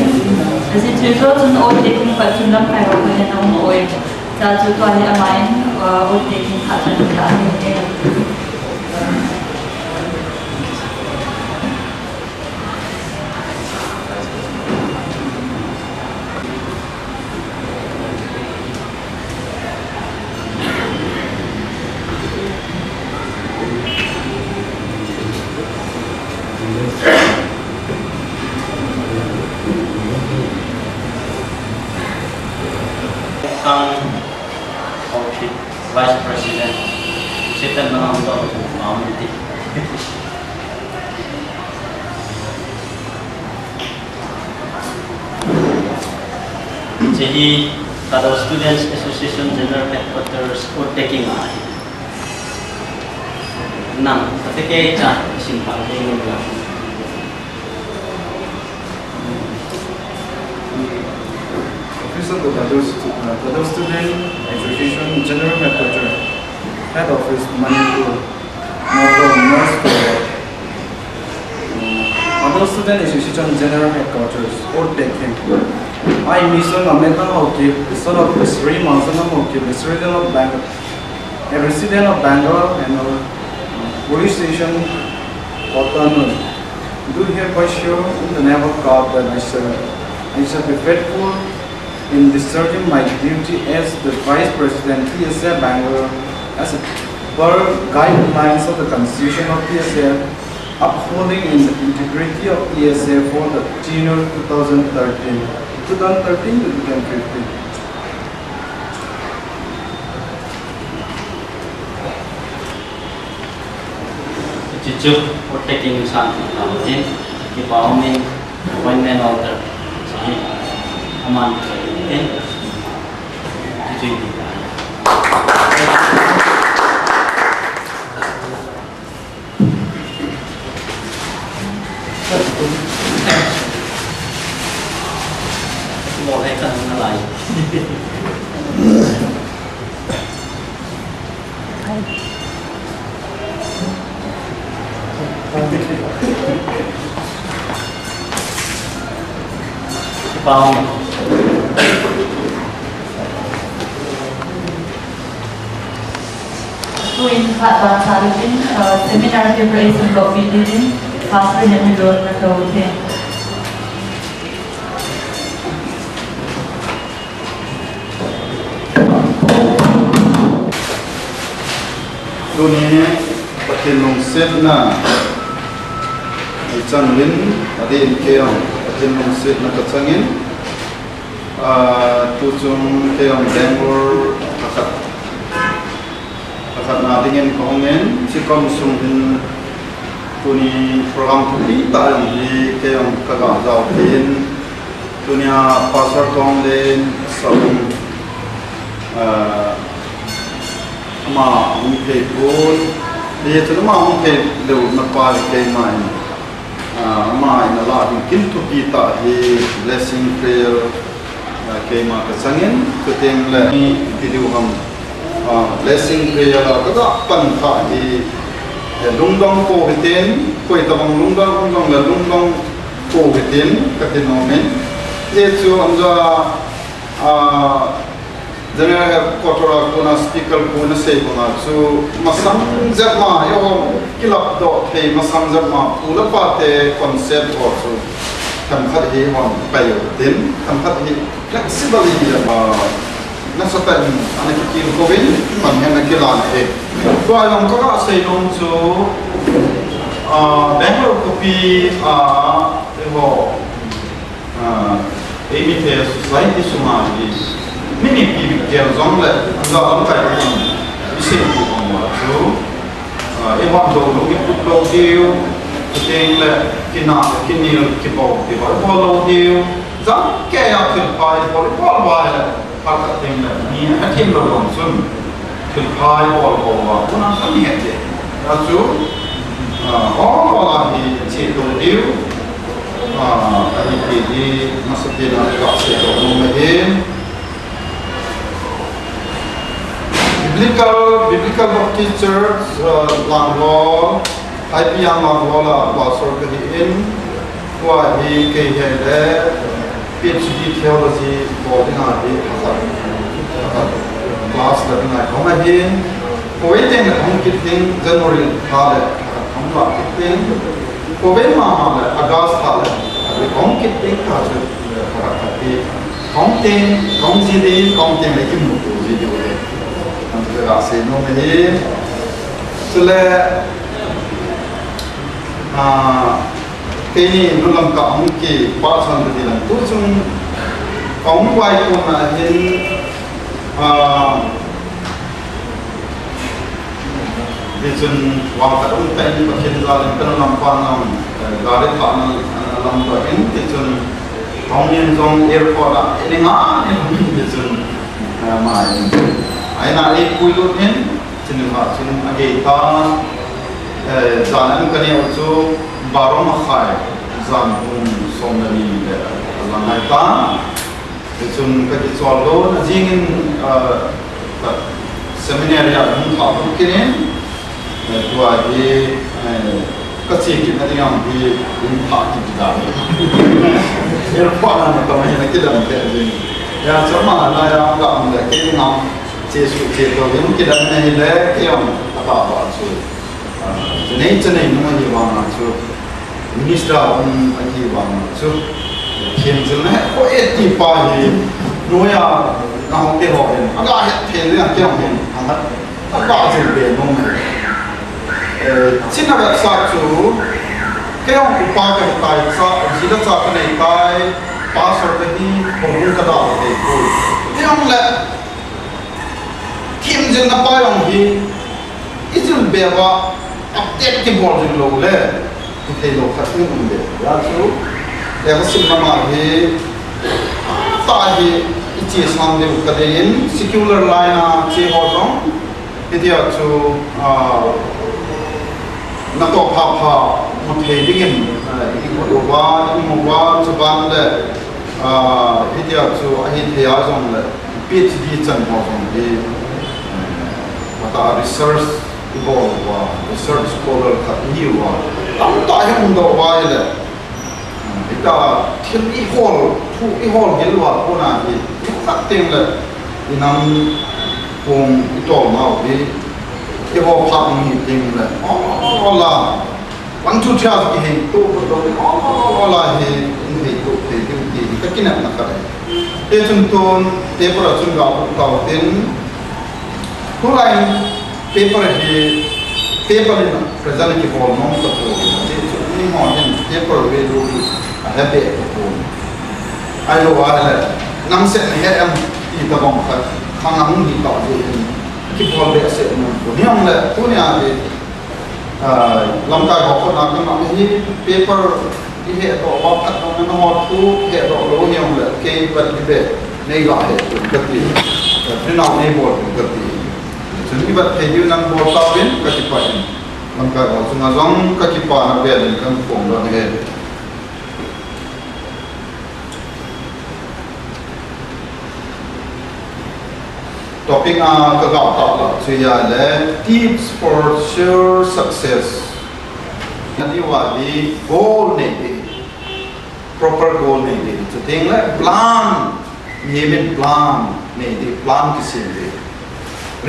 Jadi juga untuk auditing percuma kayak orang yang mau oil. Jadi juga ada main auditing hasil dari Vice President Sitan Mahamudar Mahamudi. Jadi kalau Students Association General Headquarters or taking on. Nang, ketika itu simpang dengan Office of the Dadao Student Association General Headquarters, Head Office Manipur, North Korea. Dadao Student Association General Headquarters, Old Peking. I, Mr. Nameta Hokip, the son of Sri Mansana Hokip, a resident of Bangalore and our police station, Kotanur. Do hereby show in the name of God that I shall be faithful in discharging my duty as the Vice President PSA Bangalore as per guidelines of the Constitution of PSA, upholding in the integrity of PSA for the tenure 2013 to 2015. Jujur, taking something in the bombing, one and order. Aman, một hay cần nó lại bao Tuin Khat Sarifin, seminar preparation for PDD, Pastor Henry Lord Nakawute. Dunia patilung setna Changlin adin keong patilung setna kacangin tucung keong Bangalore akat nadingin kongen si konsumhin tuni program tuli ta di keong kaga jauhin dunia pasar konglen sabun ma mungkin pun dia tu mungkin lewat napal kemai ma ina lah mungkin tu kita di blessing prayer kemai kesangin keteng le video ham blessing prayer la kada pan kha di lungdong ko hiten koi tabang lungdong la lungdong ko hiten katinomen dia tu amza Jangan kotor aku nak speaker aku nak say pun so masam zaman yo kilap dot hey masam zaman pula parte konsep also kan kat he on payo din kan kat he flexibility na satan anak kecil ko bin man yang nak kilan he so ayam ko ka say dong so Bangalore kopi evo emite society sumali mini pibik jel zong le anda am kai ni isi ku ngwa so e wa do lo ki put lo dio teng le kinil ki bo ti ba lo dio za ke ya til pai bo ba le pa ka teng le ni a tim lo long sun til pai bo wa kuna ka ni he ya so la hi chi do dio ai ki masakina ka se do no me Biblical Baptist Church, Langlaw, IPM Langlaw la pastor kahiin, kuah hi kahihele, PhD theology boarding adi class la dengan kamahin, kuwaiting la kiting January thale, kamla kiting, kuwait mama la August thale, kiting kaje, kongting lagi mutu video le. Terasa nomor selain kini dalam kaum ke pasan terdilang tu cuma kaum baik pun ahin dijun waktu umpai pakai dalam penampan garis panel dalam bagian dijun kaum yang jong airport ini ngah ini dijun main Aina kuilut ni, jenis agi ta, jalan kini also baru makai, jalan pun somnani langai ta, jun kaki soaldo, jingin seminar yang mungkin kini, dua di kecil kita yang di mungkin kita, erfan anak kami yang kita mungkin ini, ya cuma lah yang tak mungkin kini nam Jesu Jesu yang kita ni le yang apa tu, jenis nama jiwan tu, minister jiwan tu, kian kau etipa ni, noya nak teror, agak teror yang ni, agak jelas nomor. Cina berasa tu, kau upah kita sah, jika sah kena ikai, pasal tadi orang kadar itu, yang le Kim jeng apa yang hi, itu bewa update ke boleh lo le, kita lo kasih umbe. Ya tu, ya kasih nama hi, tahi itu sambil kadein secular line cie hodong, itu ya tu nato papa muthe dingin, ini mubah coba le, India to India on the PhD chan mo from the research research scholar ka hiu wa am ta hem do wa le ita thil I hol gel wa kona hi tak ting le inam pong ito ma bi ke ho phap ni ting le la one two three ki he to do la he ni to te ti ka kina na ka e chun ton paper chun ga ta tin to line paper he paper in present ki bol nom ka to ni mo hen paper we do a be ko ai lo wa le nam se ne he am I ta bong ka khang ang ni ta de ki bol be se no ko ni ang le to ni a de lam ka ho ko na ka ma hi paper I he to wa ka no no ho tu he to lo ni ang le ke ba ni be nei la he ka ti ni na nei bol ka ti chuni ba the yu nan bol ta bin ka ti pa in lam ka ho sunga zong ka ki pa na be den kan pong lo he topic ka ga ta la chuya le tips for sure success nadi wa di goal ne di proper goal ne di to thing le plan yemen plan ne di plan kisim di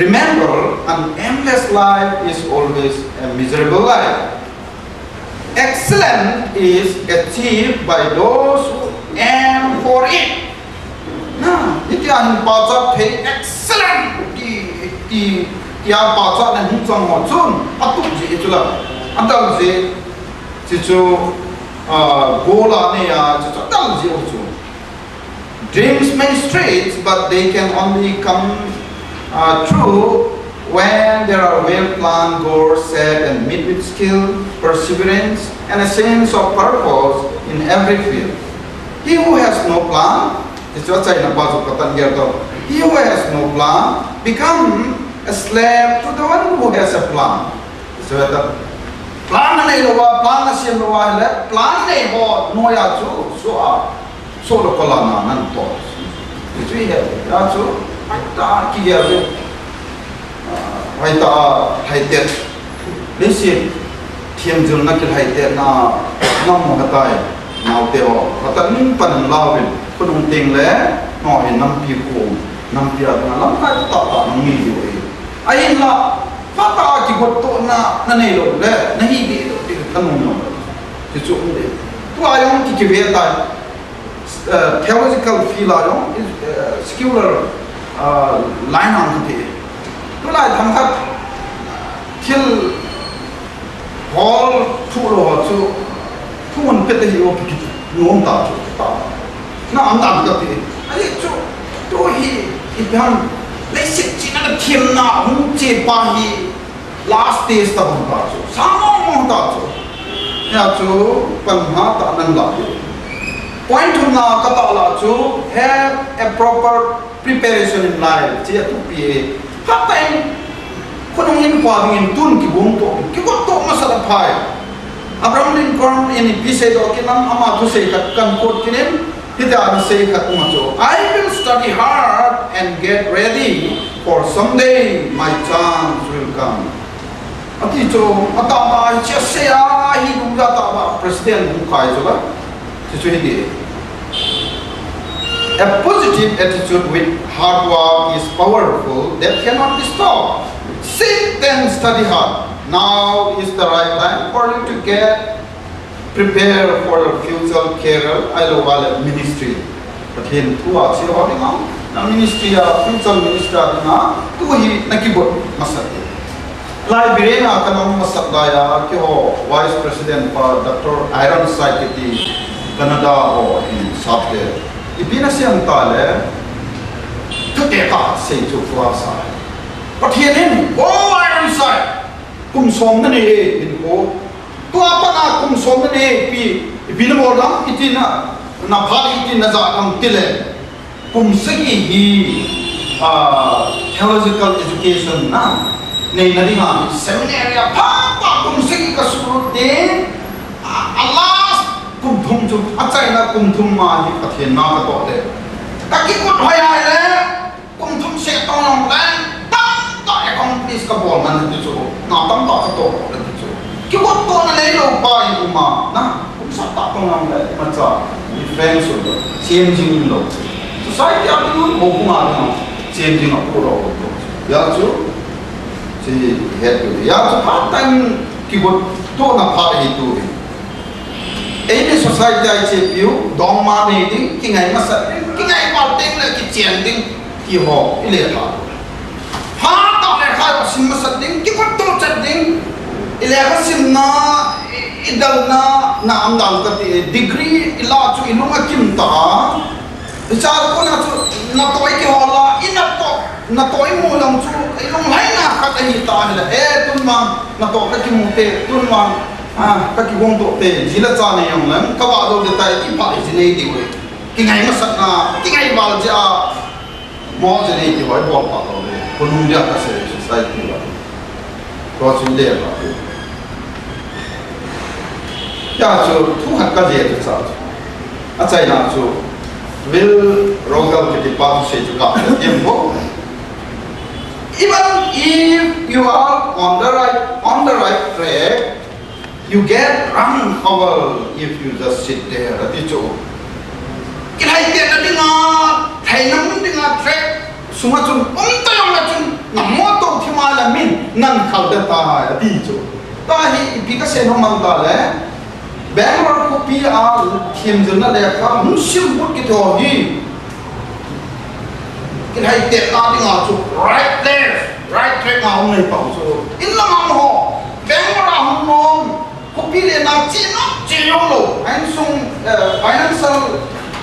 remember an aimless life is always a miserable life excellence is achieved by those who aim for it nah itu yang baca the excellent di yang baca dan hitung macam atau je itulah antara je cicu bola ni ya cicu antara je itu dreams may stretch but they can only come true when there are well-planned goals set and met with skill, perseverance, and a sense of purpose in every field. He who has no plan he who has no plan become a slave to the one who has a plan. So the plan na ilawa, plan na siya ilawa hele, plan na ibo noya chu so lo kola na nan to. Ito ya chu ta kiya be ta haite lesi thiam jul na kil haite na nam mo hatai nau te ho hata ning pan lawin kunung ting le no in nam pi ko nam pi a na lam ka ta mi yo ai la pata ki got to na nei lo le na hi di ti kanung no ti chu de tu ayong ki ve ta theological feel ayong is secular line on ti tu la tham khat thil hall thu lo chu thu mon pe te hi o pi nuông ta chu ta na am ta ka ti ai chu to hi ibhan le sik chi na thim na hum che pa hi last stage ta hum ta chu samo mo ta chu ya chu pan ha ta nan la point na ka ta la chu have a proper preparation in life chi tu pi ha taคนนี้กว่าเงินตุนกี่บุ้งโตกี่ก็โตมาสลับพายAbraham Lincoln ini bisa dokin nam amatu seikat kan kot kinin tidak ada seikat umaco I will study hard and get ready for someday my chance will come ati cho atama chesya hidup atama presiden bukai coba sesuai ini a positive attitude with hard work is powerful that cannot be stopped sit and study hard now is the right time for you to get prepared for your future career I love ministry but here tu achi holding on na ministry ya future minister na tu hi nakibot masat library na kanong masat daya kyo vice president pa Dr. Ironside kiti Canada ho in software ibina siyang tale tuteka say to klasa but here then oh Ironside kum som na ni in ko tu apa na kum som na ni pi na mo lang itina na phali itina za am tile kum sagi hi theological education na nei na ri ha seminary pa kum sagi ka surut de Allah kum thum chung achai na kum thum ma hi pathian na ka to le taki ko hoya le kum thum se to long le tam to accomplish ka bol man ti chu na tam to ka to ti chu ki ko to na le lo pa i ma na kum sa ta to long le ma cha ni friends so do changing lo society a lu mo ma na changing a ko ro ya chu si het ya chu part time ki ko to na pa hi tu ini society ai che piu dong ma ni ding ki ngai ma sa ki ngai ma ting le ki chen ding ki ho ile ha ha ta le kha sim ma sa ding ki ko to chat ding ile ha sim na idal na am dal ka ti degree ila chu ilunga kim ta bichar ko na chu na toy ki ho la ina to na toy mo lang chu ilung lai na kha ta hi ta le tun ma na to ka ki mu te tun ma các cái công tổ tế chỉ là cha này ông lắm các bạn đâu để tay cái phải gì này thì vậy cái ngày mà sẵn cái ngày vào giờ mò gì này thì phải bỏ vào rồi con nung điệp là sẽ sai thì vậy có chuyện đẹp vậy ya cho thu hạt cái gì thì sao à chạy nào cho will rogal cái part sẽ cho cả em bộ even if you are on the right track you get run over if you just sit there at the chỗ cái này tiền là đi ngà thầy nắm đi ngà track suma chun tay ông là chun nằm mò tổ thì mà là mình năn khảo đất ta at the chỗ ta hi bị cái xe nó mang ta lẽ Bangalore copy à thêm dân là đẹp khá muốn siêu bút cái thò hi cái này tiền là đi ngà chun right track ngà ông này bảo chỗ in là ngà họ Bangalore không ngon copy le na chi no chi yo lo anh sung financial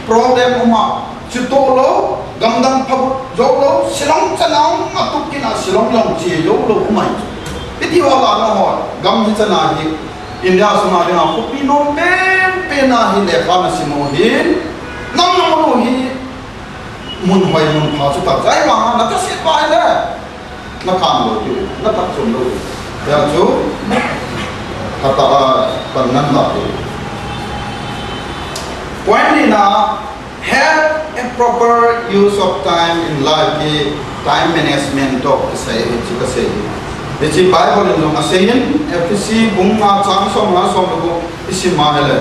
problem ma chi to lo gamdang phabut jo lo silong chanao ma tu kina silong long chi yo lo mai piti wa la no ho gam hi chana hi India suma de na copy no pe na hi le kha na simo hi nam no lo hi mun hoi mun pha chu ta jai ma na ta sit bai le na kan lo tu na ta chum lo ya chu kata pannan la point na have a proper use of time in life ki time management to sai chi ka sai de chi bible in long asayin fc bung na chang som ko isi ma hele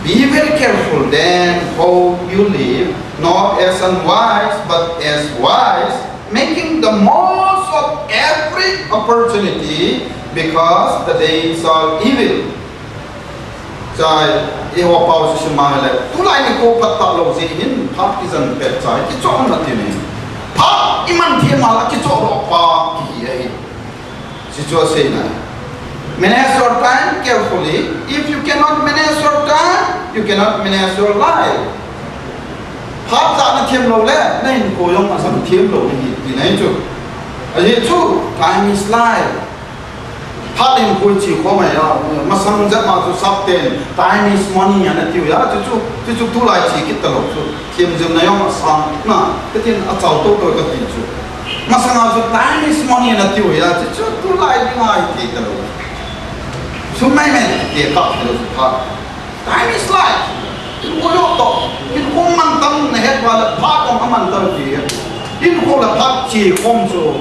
be very careful then how you live not as unwise but as wise making the most of every opportunity because the days are evil. Chai ewa pau si ma le tu lai ni ko pat ta lo ji hin phat ki zan pe chai ki chong na ti ni phat iman thi ma la ki chong ro pa ki ai si cho say na manage your time carefully. If you cannot manage your time you cannot manage your life. Phat za na thêm lo le nei ko yong ma sam thêm lo ni ti nei chu ai chu time is life phát in cuối chỉ có mày à mà sang rất mà chú sắp tiền time is money anh tiêu ya chú thu lại chỉ cái tàu chú thêm dừng này mà sang na cái tiền ở cháu tôi cái tiền chú mà sang chú time is money anh tiêu ya chú thu lại đi ngay cái tàu chú mấy men để cắt được phát time is life chú có lo to chú không mang tâm này hết và là phát không mang tâm gì chú không là phát chỉ không chú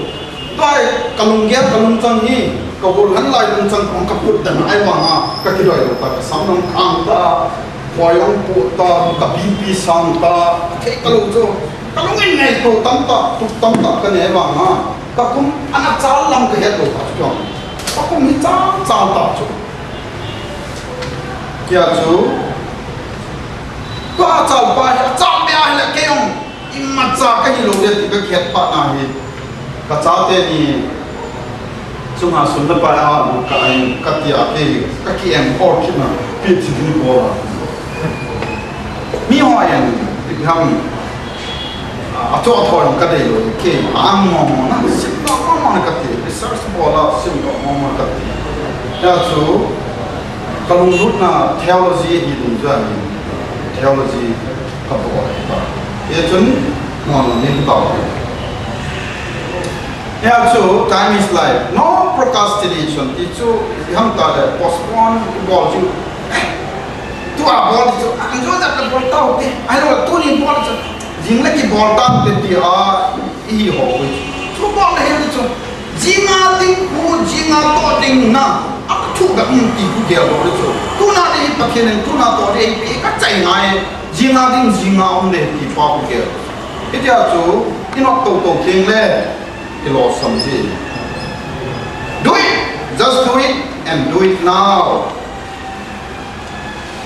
tôi kalung ghép kalung chân hi cầu bồn hắn lại lung chânของกับพุทธนะไอ้ว่าก็คิดว่าตาสามน้องข้างตาปล่อยลงปูตากับปีสามตาแค่kalungโจkalungไงไงตัวตั้มตาตุกตั้มตากันไอ้ว่าก็คุ้มอันนั้นจ้าลำก็เห็นตัวปัจจุบันก็คุ้มมีจ้าตาจุเกี่ยจูก็จ้าไปจ้าไปอะไรแค่ยงอิมมาจ้าก็ยิ่งลงเด็ดก็เขียนปะนาฮีก็จ้าเตนี่ช่วงหาสุนทรภาพบุกไอ้กัตยาเองก็เกี่ยมออกขึ้นมาปิดสิ่งนี้ก่อนมีหอยอย่างที่ทำจ่อถอยก็ได้เลยเกี่ยมอ่างมองนะสิ่งต่างๆมันก็ตีรีเสิร์ชบอลล์สิ่งต่างๆมันก็ตีแล้วจู่กลุ่มรุ่นน่ะเทคโนโลยีที่ดูจ้ะเทคโนโลยีกับตัวเอจนนอนนิ่งต่อYeah, so time is life. No procrastination. Itu ham tak ada postpone, buat tu. Tu tua bol itu anjo tak ada bol tahu ke ayo tu ni bol itu jing lagi bol tahu ke dia I ho tu bol ni itu jinga ting ku jinga to ting na aku tu dah mesti ku dia bol itu tu na ni pakai tu na to dia kat cai ngai jinga ting jinga ni di pa ku dia itu tu inok to ting le ilo samji do it just do it and do it now.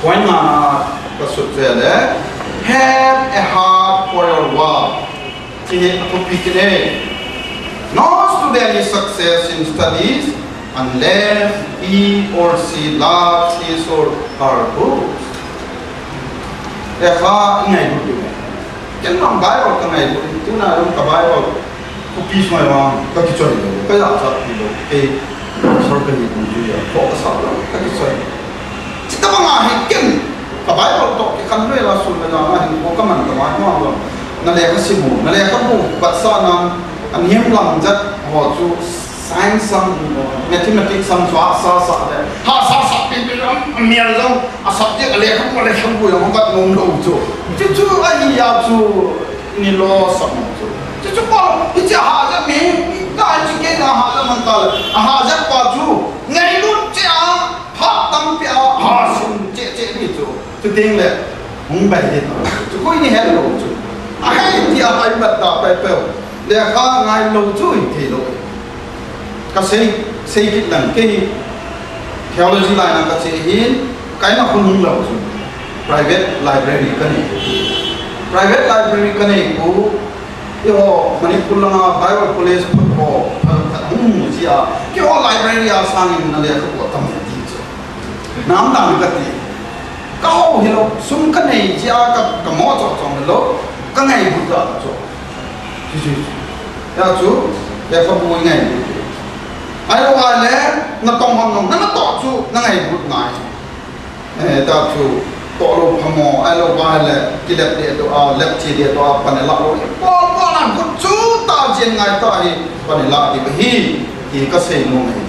Point mana kasutnya have a heart for your work. Jadi aku fikir no student is success in studies unless he or she loves his or her books. Eka ingat itu. Jangan Bible kan itu. Itu na orang Bible. Kopi semua orang kacau itu. Kaya apa itu? Sorry itu juga. Fokus apa? Kacau. Kita mengahikin Bible tu kan dua rasul mengahikin. Bukan mana mana. Nalaya simu, nalaya kamu bahasa nam anhim lanjut waktu sains sam mathematics sam swasta ada. Ha sa pimpinam mialong asabje nalaya kamu yang angkat ngomong tu. Cucu aja ya tu ni lo sam tu. Cucu kalau itu haja ni, kita juga dah haja mental. Haja baju ngailut cia, hak tampia hasim cek itu. Tu tengok, mumbai itu. Tu kau ini hello tu. Ai dia ai bata pepel. Dia kah ngai lo tu itu lo. Kasih sedikit lagi theology lain nak kacihin, kaya nak hunung lo tu. Private library kan itu. Private library kan itu. Yo, Manipur lang Bible College po. Siya. Kyo library asangin na liya ko tamay dito. Nam dami kati. Kau hilo sum kanay siya ka mo to lo. Kanay buta to. Jiji. Ya tu, ya fa bu ngai. Ayo wale na tong hong na to tu na ngai but ngai. Ta tu tolo phamo alo wale kilap de to lep chi de to panela ro. Po na ku chu ta jin ngai ta hi panela di hi ka sei mo ngai.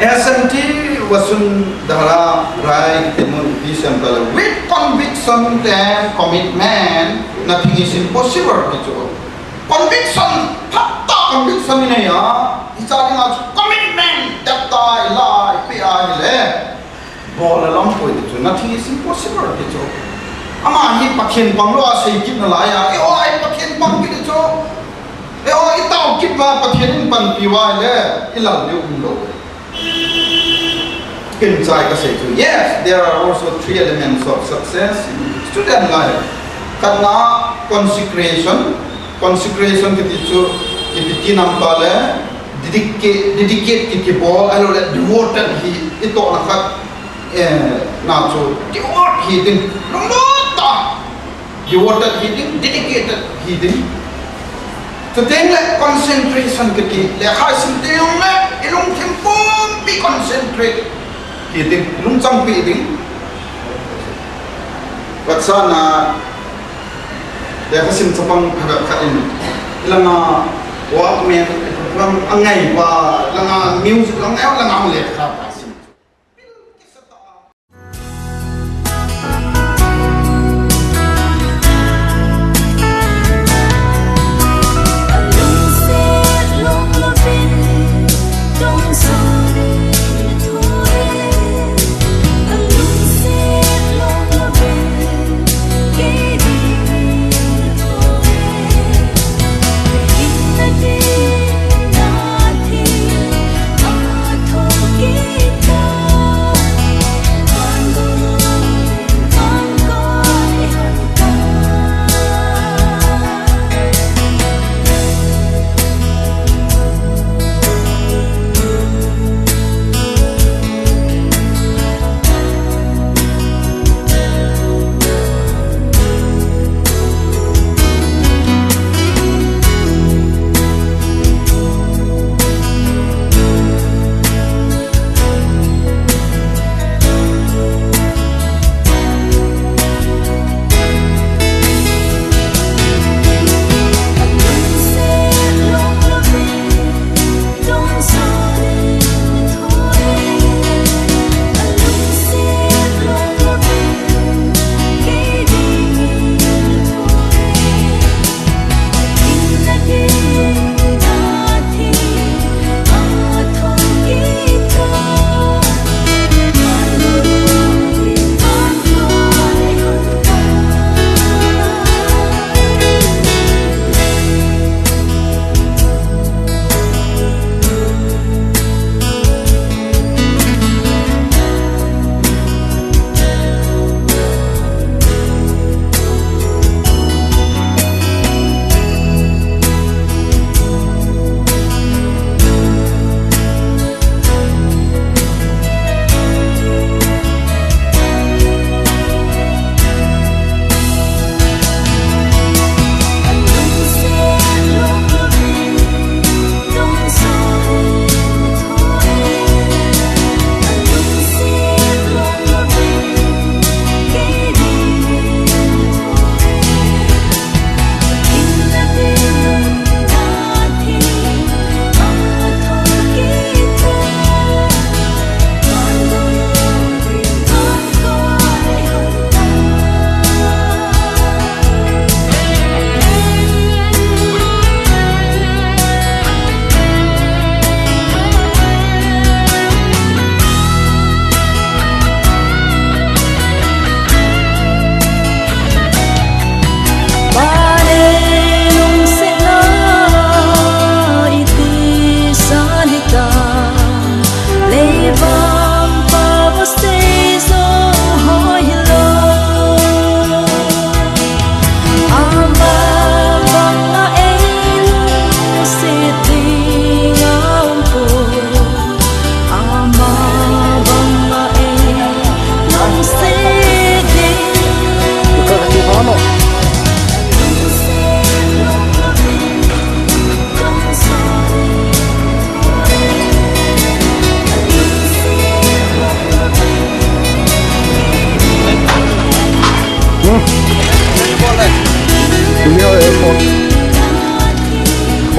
SMT wasun dahara rai temun example with conviction and commitment nothing is impossible gitu. Conviction hatta conviction ini ya isari ngas commitment dapta ila PA ile bola lampu itu nothing is impossible gitu. Ama hi pakhin banglo asai kip na laya ai pakhin bang gitu. Itau kip ba pakhin pan piwa ile ila le umlo. Yes, there are also three elements of success in student life. Karena consecration ketika ipiti nampale dedicate kipol, alo le devoted he itu nakat nacho devoted he din lumota devoted he din dedicated he din. So then le concentration ketika le khasim deyong le ilung tempo be concentrate kiting ilung sampai ding batsana dia kasim sapang agak kain ilanga walkman lang angai wa langa music langa mulai kapa Keep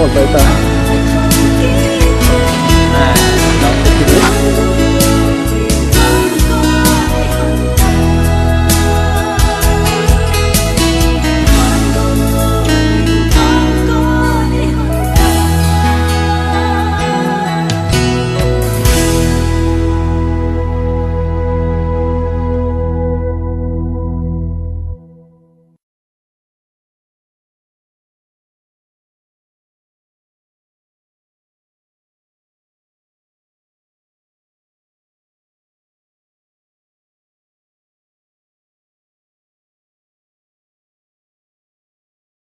một tới ta